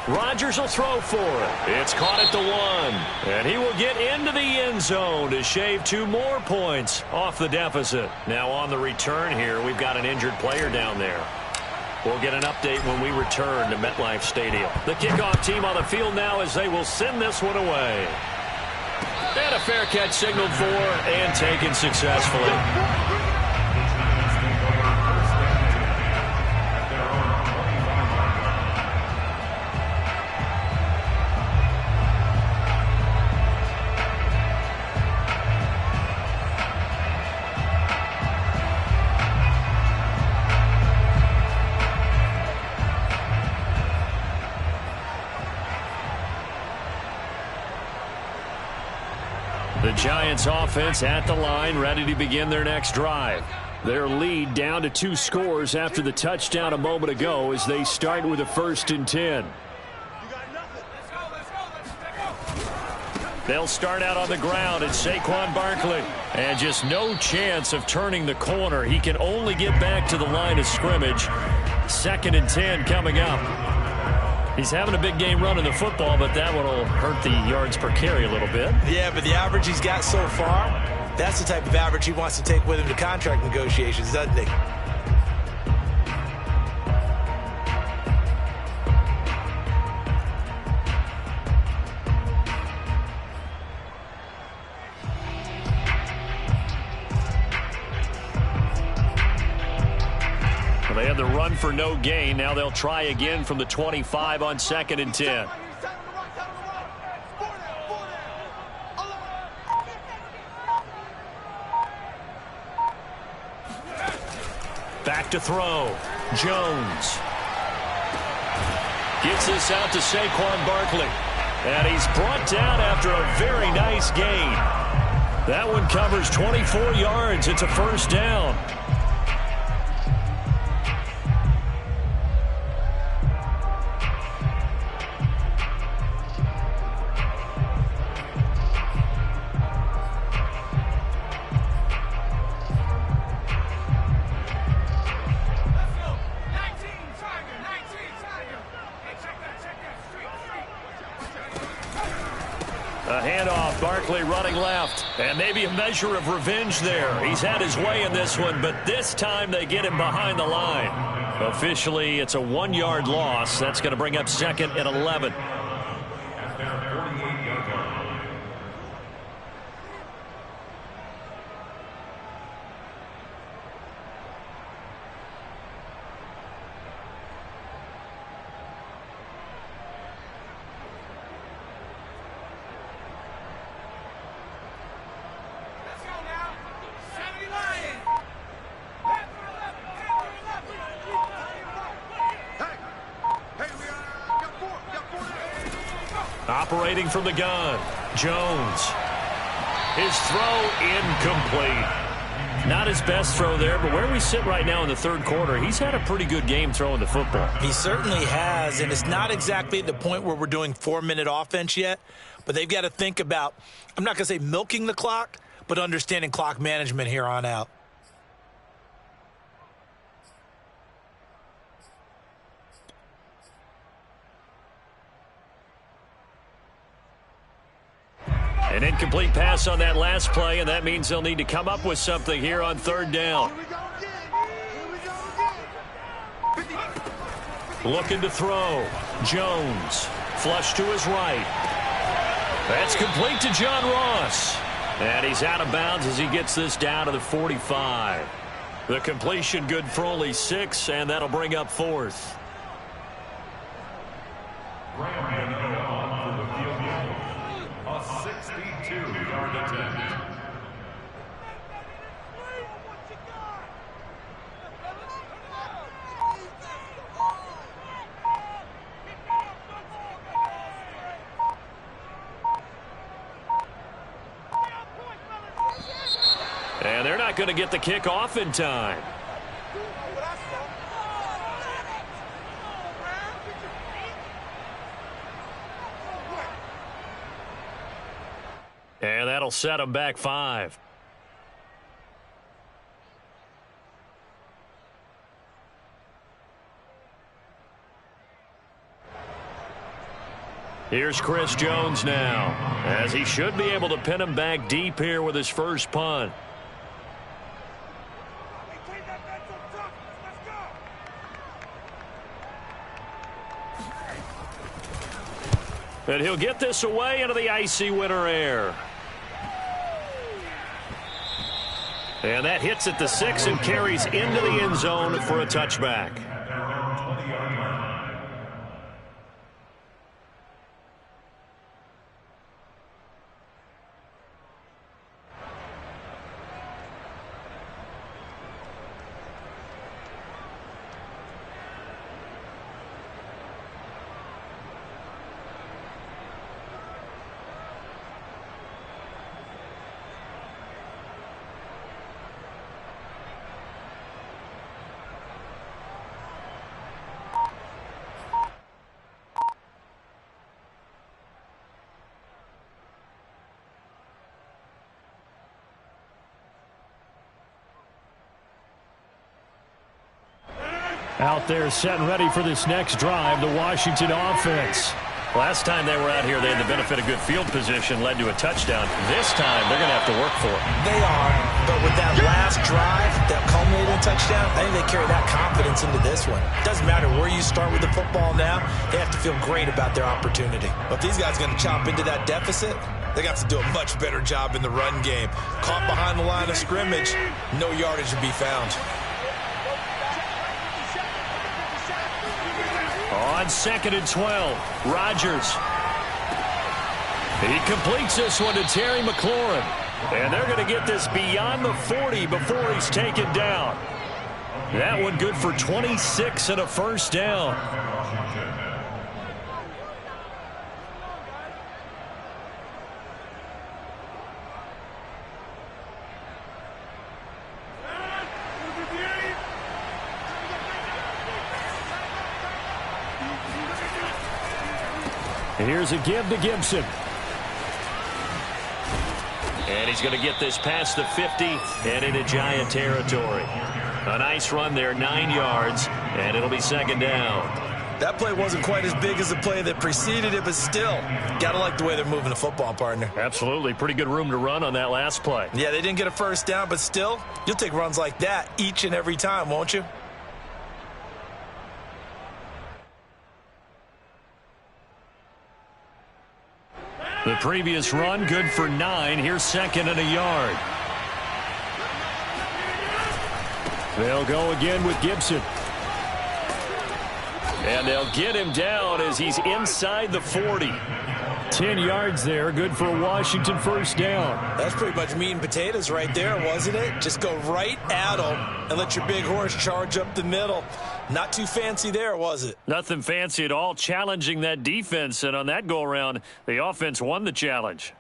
Rodgers will throw for it. It's caught at the 1. And he will get into the end zone to shave 2 more points off the deficit. Now on the return here, we've got an injured player down there. We'll get an update when we return to MetLife Stadium. The kickoff team on the field now as they will send this one away. And a fair catch signaled for and taken successfully. The Giants offense at the line, ready to begin their next drive. Their lead down to 2 scores after the touchdown a moment ago as they start with a 1st and 10. They'll start out on the ground. It's Saquon Barkley. And just no chance of turning the corner. He can only get back to the line of scrimmage. 2nd and 10 coming up. He's having a big game running the football, but that one will hurt the yards per carry a little bit. Yeah, but the average he's got so far, that's the type of average he wants to take with him to contract negotiations, doesn't he? They had the run for no gain. Now they'll try again from the 25 on 2nd and 10. Back to throw. Jones. Gets this out to Saquon Barkley. And he's brought down after a very nice gain. That one covers 24 yards. It's a first down. A handoff, Barkley running left, and maybe a measure of revenge there. He's had his way in this one, but this time they get him behind the line. Officially, it's a 1-yard loss. That's going to bring up 2nd and 11. At their 48-yard line. Operating from the gun, Jones. His throw incomplete. Not his best throw there, but where we sit right now in the third quarter, he's had a pretty good game throwing the football. He certainly has, and it's not exactly at the point where we're doing 4-minute offense yet, but they've got to think about, I'm not going to say milking the clock, but understanding clock management here on out. An incomplete pass on that last play, and that means they'll need to come up with something here on third down. Here we go again. Here we go again. Looking to throw. Jones. Flush to his right. That's complete to John Ross. And he's out of bounds as he gets this down to the 45. The completion good for only 6, and that'll bring up 4th. Graham on for the field goal. A 62-yard attempt. And they're not going to get the kick off in time. And that'll set them back 5. Here's Chris Jones now, as he should be able to pin him back deep here with his first punt. And he'll get this away into the icy winter air. And that hits at the 6 and carries into the end zone for a touchback. Out there set and ready for this next drive, the Washington offense. Last time they were out here, they had the benefit of good field position, led to a touchdown. This time, they're going to have to work for it. They are, but with that last drive that culminated in a touchdown, I think they carry that confidence into this one. Doesn't matter where you start with the football now, they have to feel great about their opportunity. But if these guys are going to chop into that deficit, they got to do a much better job in the run game. Caught behind the line of scrimmage, no yardage to be found. On 2nd and 12, Rodgers. He completes this one to Terry McLaurin. And they're going to get this beyond the 40 before he's taken down. That one good for 26 and a first down. Here's a give to Gibson. And he's going to get this past the 50 and into Giant territory. A nice run there, 9 yards, and it'll be second down. That play wasn't quite as big as the play that preceded it, but still, got to like the way they're moving the football, partner. Absolutely. Pretty good room to run on that last play. Yeah, they didn't get a first down, but still, you'll take runs like that each and every time, won't you? The previous run, good for 9. Here's second and a yard. They'll go again with Gibson. And they'll get him down as he's inside the 40. 10 yards there, good for a Washington first down. That's pretty much meat and potatoes right there, wasn't it? Just go right at him and let your big horse charge up the middle. Not too fancy there, was it? Nothing fancy at all, challenging that defense. And on that go-around, the offense won the challenge.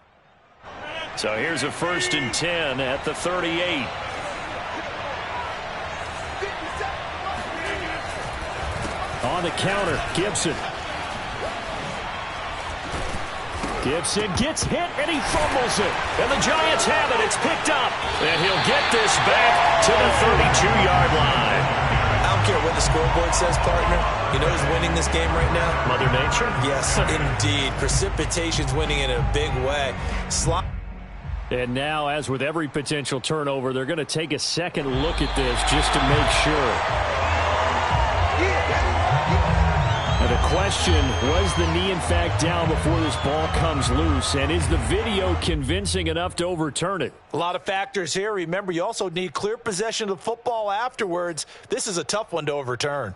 So here's a 1st and 10 at the 38. On the counter, Gibson. Gibson gets hit, and he fumbles it. And the Giants have it. It's picked up. And he'll get this back to the 32-yard line. I don't care what the scoreboard says, partner. You know who's winning this game right now? Mother Nature? Yes, indeed. Precipitation's winning in a big way. And now, as with every potential turnover, they're going to take a second look at this just to make sure. And the question, was the knee in fact down before this ball comes loose? And is the video convincing enough to overturn it? A lot of factors here. Remember, you also need clear possession of the football afterwards. This is a tough one to overturn.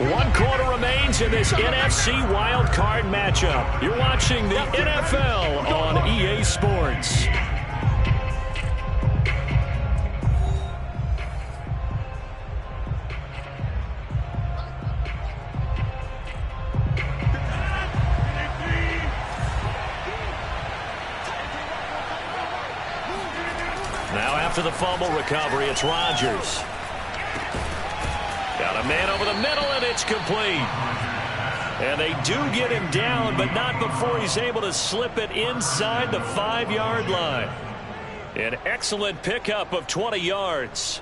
One quarter remains in this NFC wildcard matchup. You're watching the NFL on EA Sports. Now after the fumble recovery, it's Rodgers. Got a man over the middle, and it's complete. And they do get him down, but not before he's able to slip it inside the 5-yard line. An excellent pickup of 20 yards.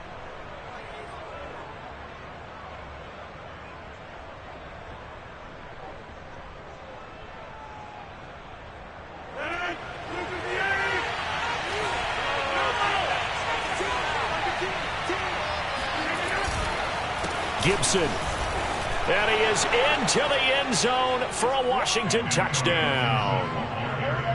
Gibson. And he is into the end zone for a Washington touchdown.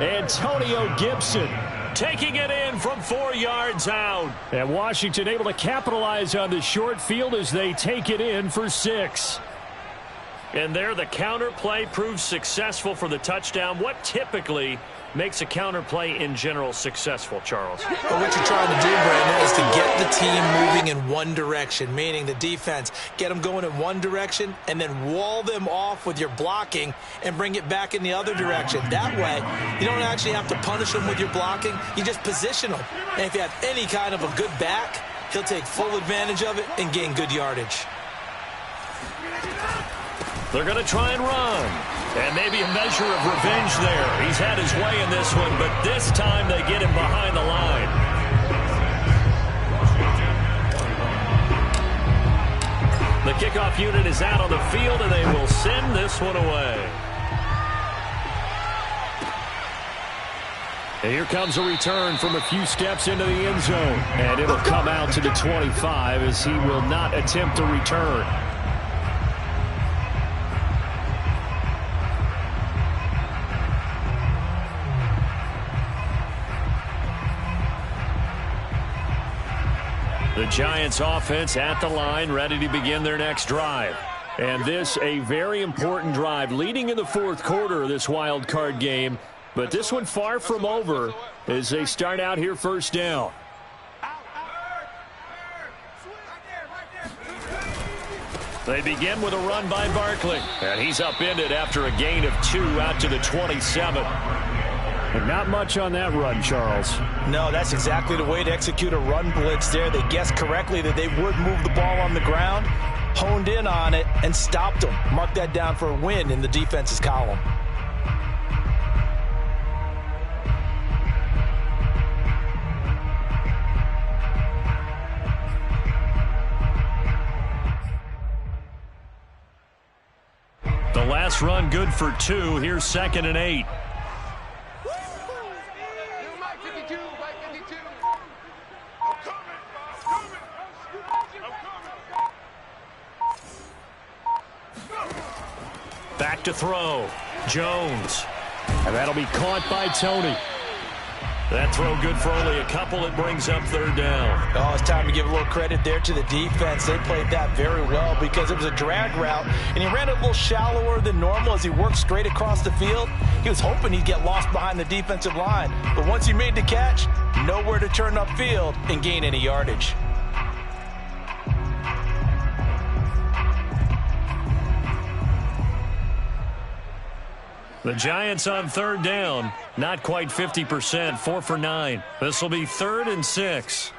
Antonio Gibson taking it in from 4 yards out. And Washington able to capitalize on the short field as they take it in for 6. And there the counter play proves successful for the touchdown. What typically makes a counter play in general successful, Charles? Well, what you're trying to do, Brandon, is to get the team moving in one direction, meaning the defense, get them going in one direction and then wall them off with your blocking and bring it back in the other direction. That way, you don't actually have to punish them with your blocking. You just position them. And if you have any kind of a good back, he'll take full advantage of it and gain good yardage. They're going to try and run. And maybe a measure of revenge there. He's had his way in this one, but this time they get him behind the line. The kickoff unit is out on the field, and they will send this one away. And here comes a return from a few steps into the end zone. And it'll come out to the 25 as he will not attempt to return. The Giants offense at the line, ready to begin their next drive. And this, a very important drive, leading in the fourth quarter of this wild card game. But this one far from over as they start out here first down. They begin with a run by Barkley. And he's upended after a gain of 2 out to the 27. And not much on that run, Charles. No, that's exactly the way to execute a run blitz there. They guessed correctly that they would move the ball on the ground, honed in on it, and stopped them. Mark that down for a win in the defense's column. The last run good for 2. Here's 2nd and 8. Back to throw. Jones. And that'll be caught by Tony. That throw good for only a couple. It brings up 3rd down. Oh, it's time to give a little credit there to the defense. They played that very well because it was a drag route, and he ran it a little shallower than normal as he worked straight across the field. He was hoping he'd get lost behind the defensive line, but once he made the catch, nowhere to turn upfield and gain any yardage. The Giants on 3rd down. Not quite 50%. 4 for 9. This will be 3rd and 6.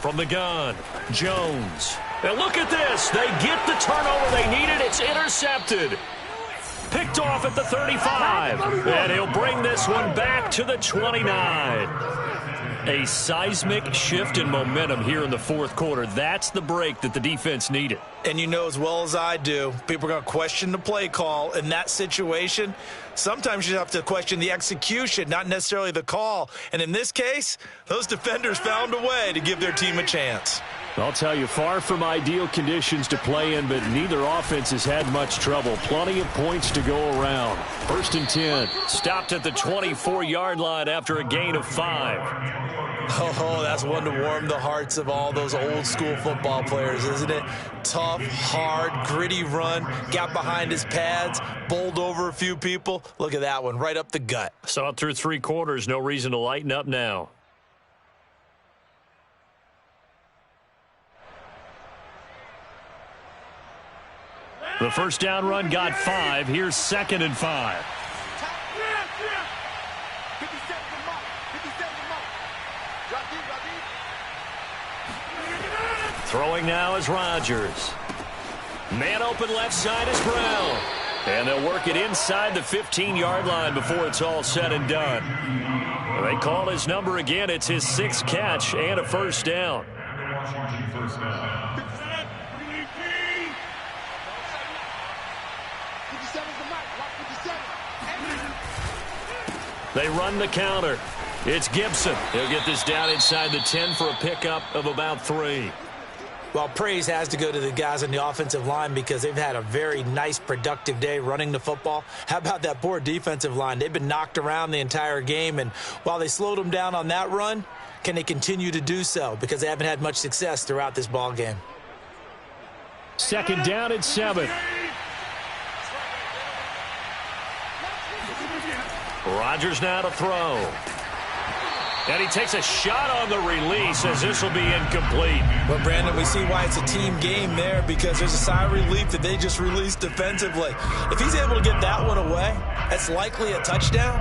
From the gun, Jones. And look at this. They get the turnover they needed. It's intercepted. Picked off at the 35. And he'll bring this one back to the 29. A seismic shift in momentum here in the 4th quarter. That's the break that the defense needed. And you know as well as I do, people are going to question the play call in that situation. Sometimes you have to question the execution, not necessarily the call. And in this case, those defenders found a way to give their team a chance. I'll tell you, far from ideal conditions to play in, but neither offense has had much trouble. Plenty of points to go around. 1st and 10. Stopped at the 24-yard line after a gain of 5. Oh, that's one to warm the hearts of all those old school football players, isn't it? Tough, hard, gritty run, got behind his pads, bowled over a few people. Look at that one, right up the gut. Saw it through 3 quarters, no reason to lighten up now. The 1st down run got 5. Here's 2nd and 5. Throwing now is Rodgers. Man open left side is Brown. And they'll work it inside the 15-yard line before it's all said and done. They call his number again. It's his 6th catch and a 1st down. Washington first down. They run the counter. It's Gibson. He'll get this down inside the 10 for a pickup of about 3. Well, praise has to go to the guys on the offensive line because they've had a very nice, productive day running the football. How about that poor defensive line? They've been knocked around the entire game, and while they slowed them down on that run, can they continue to do so? Because they haven't had much success throughout this ball game. 2nd down and 7. Rodgers now to throw. And he takes a shot on the release as this will be incomplete. Well, Brandon, we see why it's a team game there because there's a sigh of relief that they just released defensively. If he's able to get that one away, that's likely a touchdown.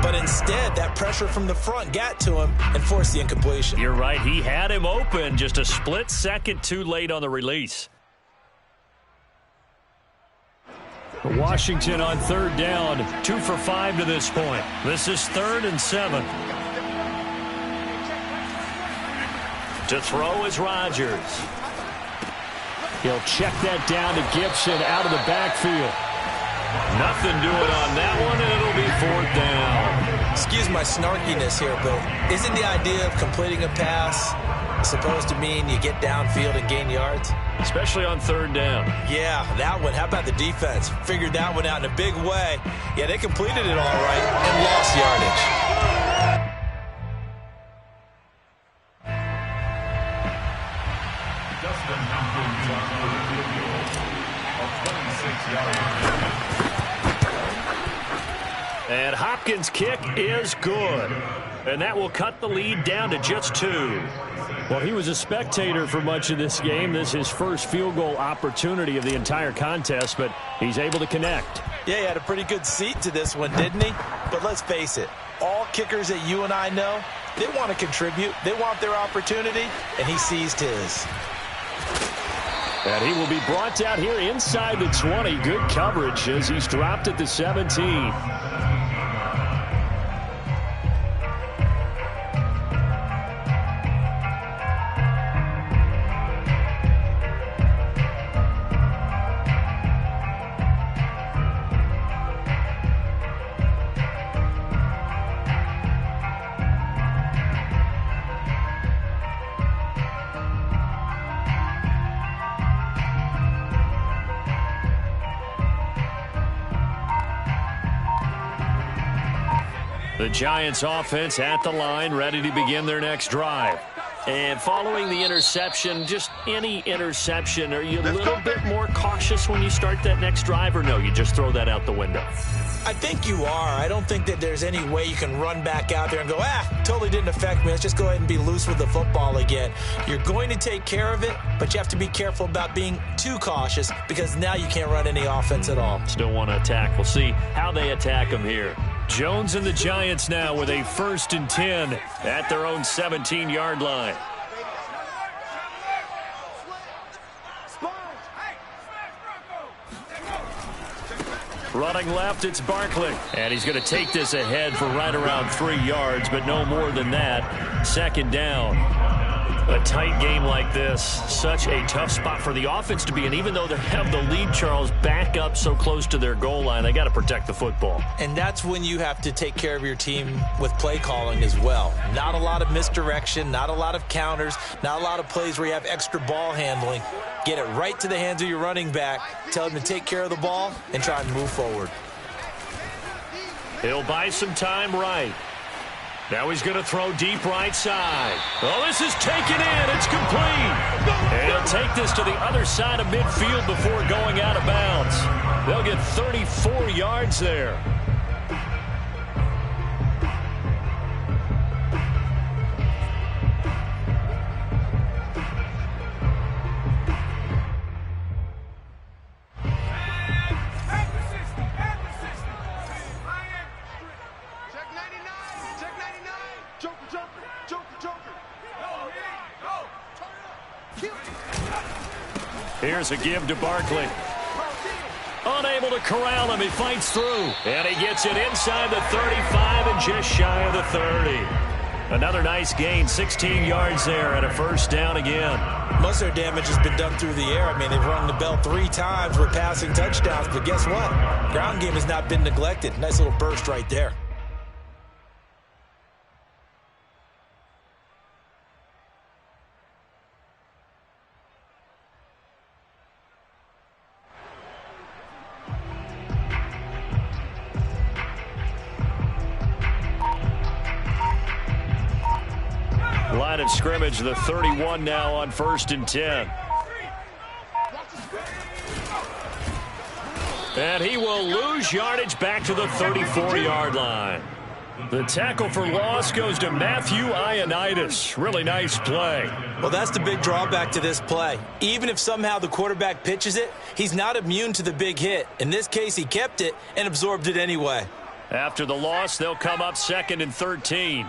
But instead, that pressure from the front got to him and forced the incompletion. You're right. He had him open, just a split second too late on the release. Washington on 3rd down, 2 for 5 to this point. This is 3rd and 7. To throw is Rodgers. He'll check that down to Gibson out of the backfield. Nothing doing on that one, and it'll be 4th down. Excuse my snarkiness here, but isn't the idea of completing a pass supposed to mean you get downfield and gain yards? Especially on 3rd down. Yeah, that one. How about the defense? Figured that one out in a big way. Yeah, they completed it all right and lost yardage. Dustin Hopkins on the field goal of 26 yards. And Hopkins Hopkins' kick is good. And that will cut the lead down to just 2. Well, he was a spectator for much of this game. This is his first field goal opportunity of the entire contest, but he's able to connect. Yeah, he had a pretty good seat to this one, didn't he? But let's face it, all kickers that you and I know, they want to contribute. They want their opportunity, and he seized his. And he will be brought down here inside the 20. Good coverage as he's dropped at the 17. The Giants offense at the line, ready to begin their next drive. And following the interception, just any interception, are you a little bit more cautious when you start that next drive, or no, you just throw that out the window? I think you are. I don't think that there's any way you can run back out there and go, totally didn't affect me. Let's just go ahead and be loose with the football again. You're going to take care of it, but you have to be careful about being too cautious because now you can't run any offense at all. Still want to attack. We'll see how they attack them here. Jones and the Giants now with a 1st and 10 at their own 17-yard line. Running left, it's Barkley. And he's going to take this ahead for right around 3 yards, but no more than that. 2nd down. A tight game like this, such a tough spot for the offense to be in. Even though they have the lead, Charles, back up so close to their goal line, they got to protect the football. And that's when you have to take care of your team with play calling as well. Not a lot of misdirection, not a lot of counters, not a lot of plays where you have extra ball handling. Get it right to the hands of your running back, tell him to take care of the ball, and try and move forward. He'll buy some time right. Now he's going to throw deep right side. Oh, this is taken in. It's complete. And he'll take this to the other side of midfield before going out of bounds. They'll get 34 yards there. Here's a give to Barkley. Unable to corral him. He fights through. And he gets it inside the 35 and just shy of the 30. Another nice gain. 16 yards there and a 1st down again. Most of their damage has been done through the air. I mean, they've rung the bell 3 times with passing touchdowns. But guess what? Ground game has not been neglected. Nice little burst right there. Line of scrimmage, the 31 now on 1st and 10. And he will lose yardage back to the 34-yard line. The tackle for loss goes to Matthew Ioannidis. Really nice play. Well, that's the big drawback to this play. Even if somehow the quarterback pitches it, he's not immune to the big hit. In this case, he kept it and absorbed it anyway. After the loss, they'll come up 2nd and 13.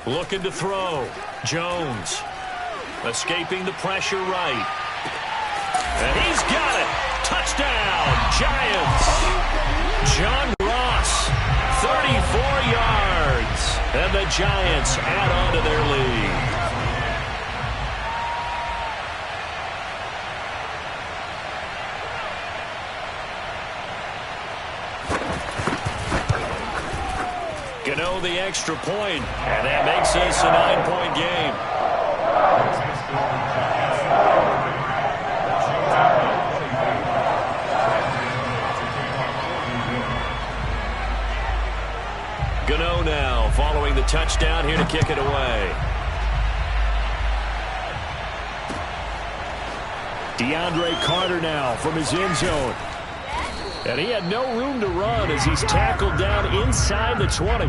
Looking to throw. Jones. Escaping the pressure right. And he's got it. Touchdown, Giants. John Ross, 34 yards. And the Giants add on to their lead. Gano the extra point, and that makes this a 9-point game. Gano now following the touchdown here to kick it away. DeAndre Carter now from his end zone. And he had no room to run as he's tackled down inside the 20.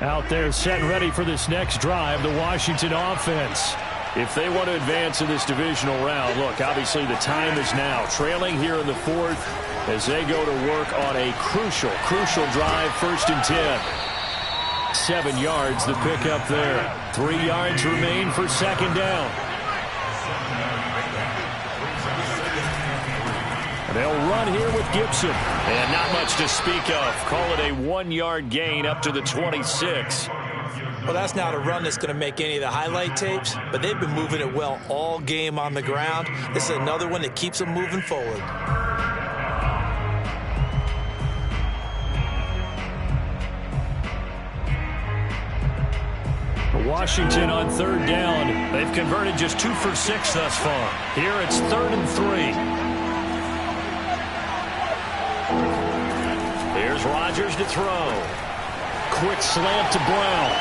Out there set and ready for this next drive, the Washington offense. If they want to advance in this divisional round, look, obviously the time is now. Trailing here in the fourth as they go to work on a crucial drive, 1st and 10. 7 yards, the pickup there. 3 yards remain for 2nd down. They'll run here with Gibson. And not much to speak of. Call it a 1-yard gain up to the 26. Well, that's not a run that's going to make any of the highlight tapes, but they've been moving it well all game on the ground. This is another one that keeps them moving forward. Washington on 3rd down. They've converted just 2 for 6 thus far. Here it's 3rd and 3. Here's Rodgers to throw. Quick slant to Brown.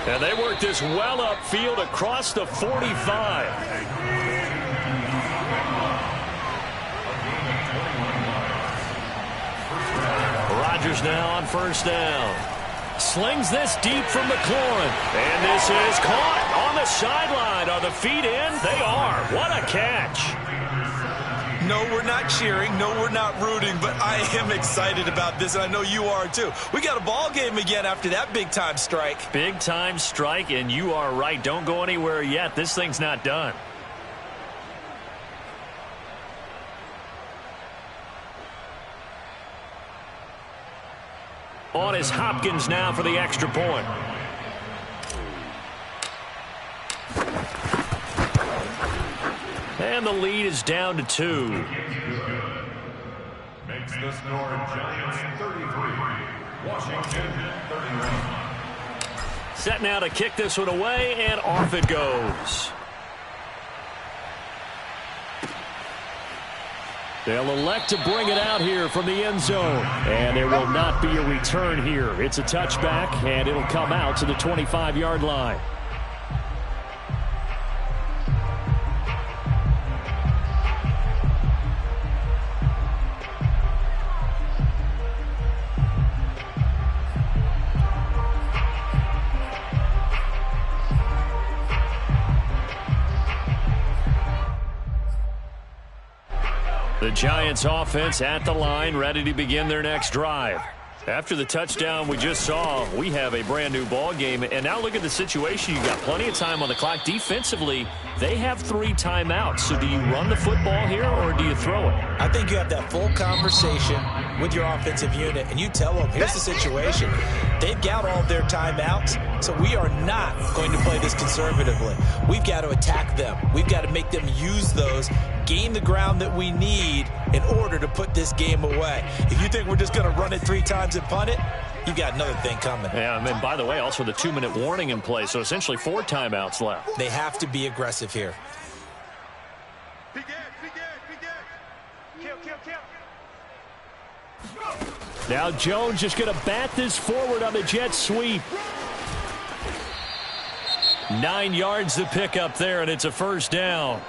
And they work this well upfield across the 45. Rodgers now on 1st down. Slings this deep from McLaurin. And this is caught on the sideline. Are the feet in? They are. What a catch. No, we're not cheering. No, we're not rooting, but I am excited about this, and I know you are too. We got a ball game again after that big-time strike. Big-time strike, and you are right. Don't go anywhere yet. This thing's not done. On is Hopkins now for the extra point. And the lead is down to 2. Makes the score Giants 33, Washington 31. Set now to kick this one away, and off it goes. They'll elect to bring it out here from the end zone. And there will not be a return here. It's a touchback, and it'll come out to the 25-yard line. The Giants offense at the line, ready to begin their next drive. After the touchdown we just saw, we have a brand new ball game. And now look at the situation. You've got plenty of time on the clock. Defensively, they have 3 timeouts. So do you run the football here or do you throw it? I think you have that full conversation with your offensive unit, and you tell them, here's the situation. They've got all of their timeouts, so we are not going to play this conservatively. We've got to attack them. We've got to make them use those, gain the ground that we need in order to put this game away. If you think we're just going to run it 3 times and punt it, you got another thing coming. Yeah, and by the way, also the 2-minute warning in play, so essentially 4 timeouts left. They have to be aggressive here. Now Jones just going to bat this forward on the jet sweep. 9 yards the pickup there, and it's a 1st down.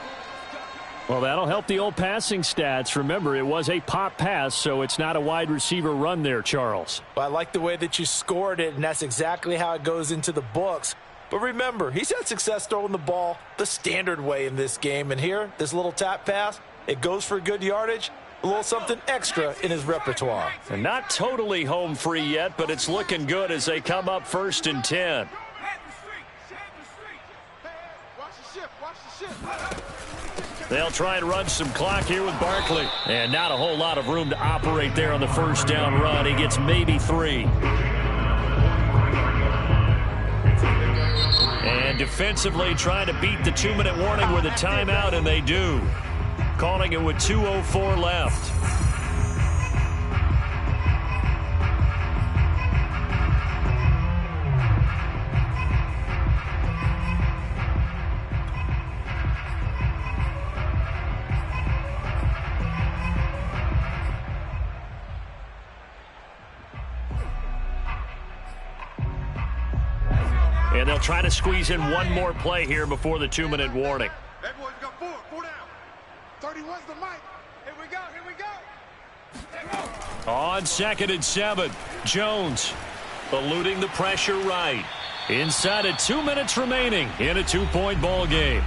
Well, that'll help the old passing stats. Remember, it was a pop pass, so it's not a wide receiver run there, Charles. Well, I like the way that you scored it, and that's exactly how it goes into the books. But remember, he's had success throwing the ball the standard way in this game. And here, this little tap pass, it goes for good yardage, a little something extra in his repertoire. And not totally home free yet, but it's looking good as they come up 1st and 10. They'll try and run some clock here with Barkley. And not a whole lot of room to operate there on the 1st down run. He gets maybe 3. And defensively trying to beat the 2-minute warning with a timeout, and they do. Calling it with 2:04 left. And they'll try to squeeze in one more play here before the 2-minute warning. Hey, boys, we got four down. 31's the mic. Here we go, here we go. On 2nd and 7, Jones eluding the pressure right. Inside of 2 minutes remaining in a 2-point ball game.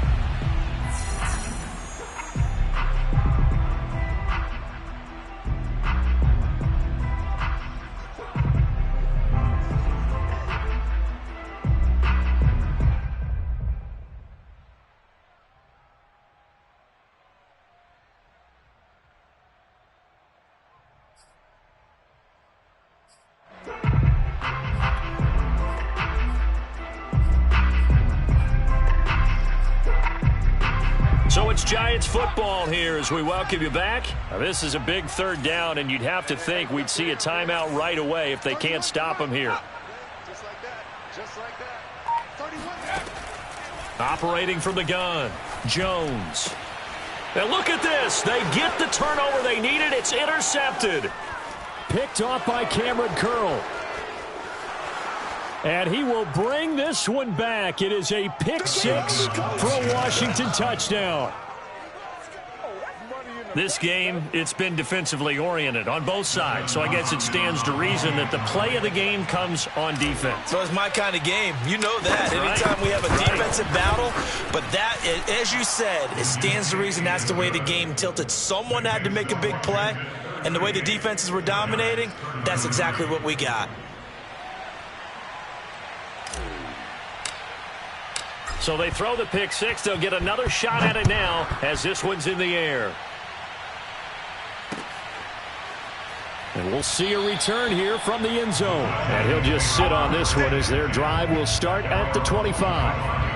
So it's Giants football here as we welcome you back. Now, this is a big 3rd down, and you'd have to think we'd see a timeout right away if they can't stop them here. Just like that. Just like that. 31. Operating from the gun, Jones. And look at this. They get the turnover they needed. It's intercepted. Picked off by Cameron Curl. And he will bring this one back. It is a pick 6 for a Washington touchdown. This game, it's been defensively oriented on both sides. So I guess it stands to reason that the play of the game comes on defense. So it's my kind of game. You know that. Anytime we have a defensive battle. But that, as you said, it stands to reason that's the way the game tilted. Someone had to make a big play. And the way the defenses were dominating, that's exactly what we got. So they throw the pick 6. They'll get another shot at it now as this one's in the air. And we'll see a return here from the end zone. And he'll just sit on this one as their drive will start at the 25.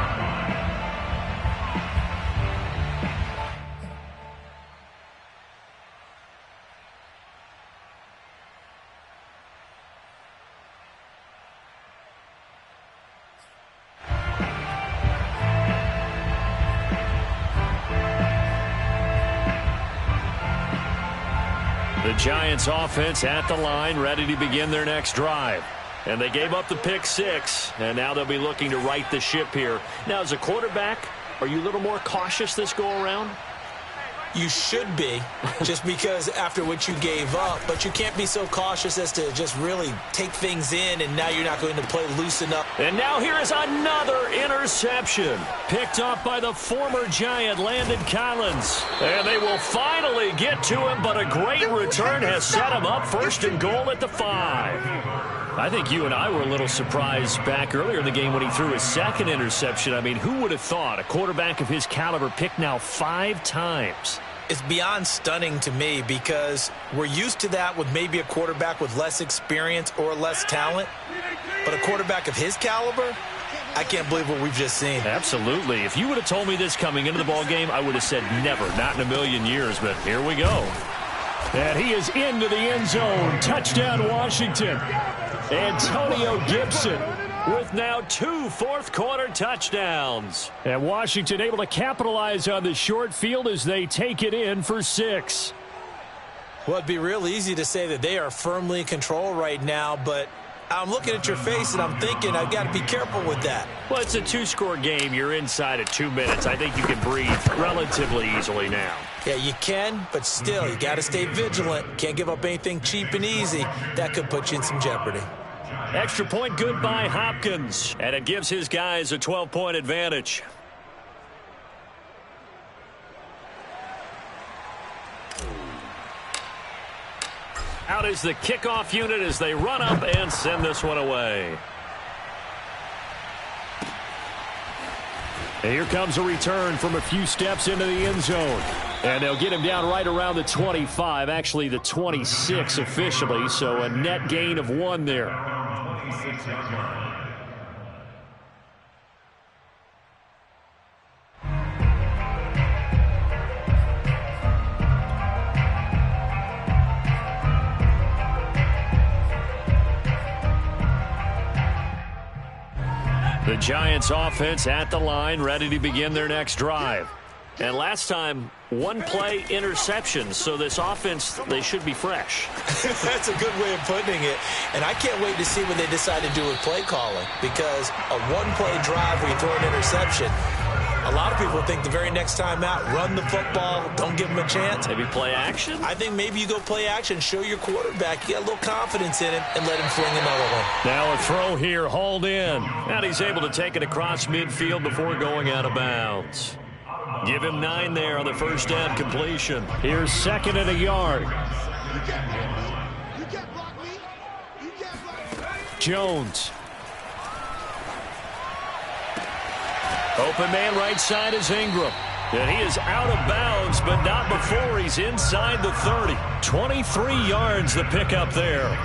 The Giants offense at the line, ready to begin their next drive. And they gave up the pick 6, and now they'll be looking to right the ship here. Now, as a quarterback, are you a little more cautious this go-around? You should be, just because after what you gave up. But you can't be so cautious as to just really take things in, and now you're not going to play loosen up. And now here is another interception. Picked off by the former Giant, Landon Collins. And they will finally get to him, but a great return has set him up 1st and goal at the 5. I think you and I were a little surprised back earlier in the game when he threw his 2nd interception. I mean, who would have thought a quarterback of his caliber picked now 5 times? It's beyond stunning to me because we're used to that with maybe a quarterback with less experience or less talent. But a quarterback of his caliber, I can't believe what we've just seen. Absolutely. If you would have told me this coming into the ballgame, I would have said never, not in a million years. But here we go. And he is into the end zone. Touchdown, Washington. Antonio Gibson with now 2 fourth-quarter touchdowns. And Washington able to capitalize on the short field as they take it in for 6. Well, it'd be real easy to say that they are firmly in control right now, but I'm looking at your face and I'm thinking I've got to be careful with that. Well, it's a 2-score game. You're inside at 2 minutes. I think you can breathe relatively easily now. Yeah, you can, but still, you got to stay vigilant. Can't give up anything cheap and easy. That could put you in some jeopardy. Extra point good by Hopkins, and it gives his guys a 12-point advantage. Out is the kickoff unit as they run up and send this one away. And here comes a return from a few steps into the end zone. And they'll get him down right around the 25, actually the 26 officially, so a net gain of 1 there. 26-yard line. The Giants offense at the line, ready to begin their next drive. And last time, one play interception. So this offense, they should be fresh. That's a good way of putting it. And I can't wait to see what they decide to do with play calling, because a one-play drive where you throw an interception, a lot of people think the very next time out, run the football, don't give them a chance. Maybe play action? I think maybe you go play action, show your quarterback, you got a little confidence in him, and let him fling another one. Now a throw here, hauled in. And he's able to take it across midfield before going out of bounds. Give him 9 there on the first down completion. Here's 2nd and a yard. You can't block me. You can't block me. Jones. Open man right side is Ingram. And he is out of bounds, but not before he's inside the 30. 23 yards the pickup there.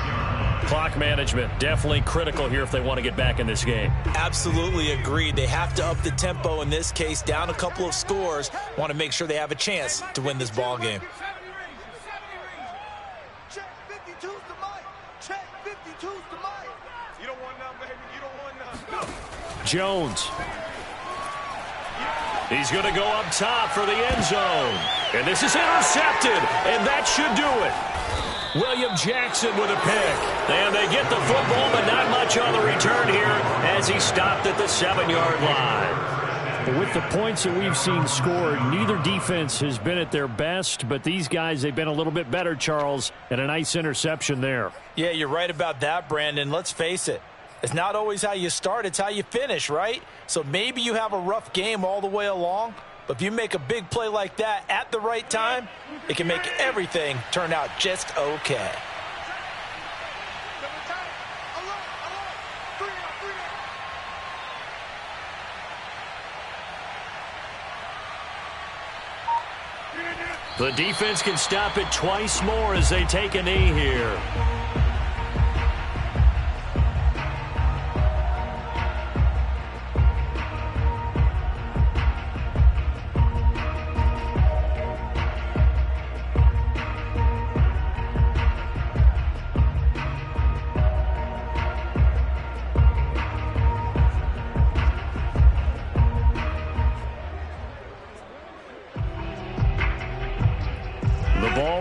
Clock management definitely critical here if they want to get back in this game. Absolutely agreed. They have to up the tempo in this case, down a couple of scores. Want to make sure they have a chance to win this ball game. Check 52's the mic. Check 52's the mic. You don't want none, baby. You don't want none. Jones. He's going to go up top for the end zone. And this is intercepted, and that should do it. William Jackson with a pick. And they get the football, but not much on the return here as he stopped at the 7-yard line. But with the points that we've seen scored, neither defense has been at their best, but these guys, they've been a little bit better, Charles, and a nice interception there. Yeah, you're right about that, Brandon. Let's face it. It's not always how you start, it's how you finish, right? So maybe you have a rough game all the way along, but if you make a big play like that at the right time, it can make everything turn out just okay. The defense can stop it twice more as they take a knee here.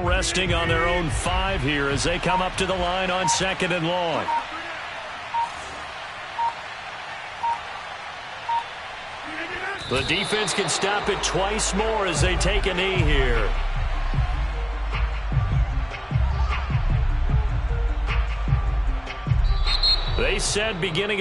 Resting on their own 5 here as they come up to the line on 2nd and long. The defense can stop it twice more as they take a knee here. They said beginning of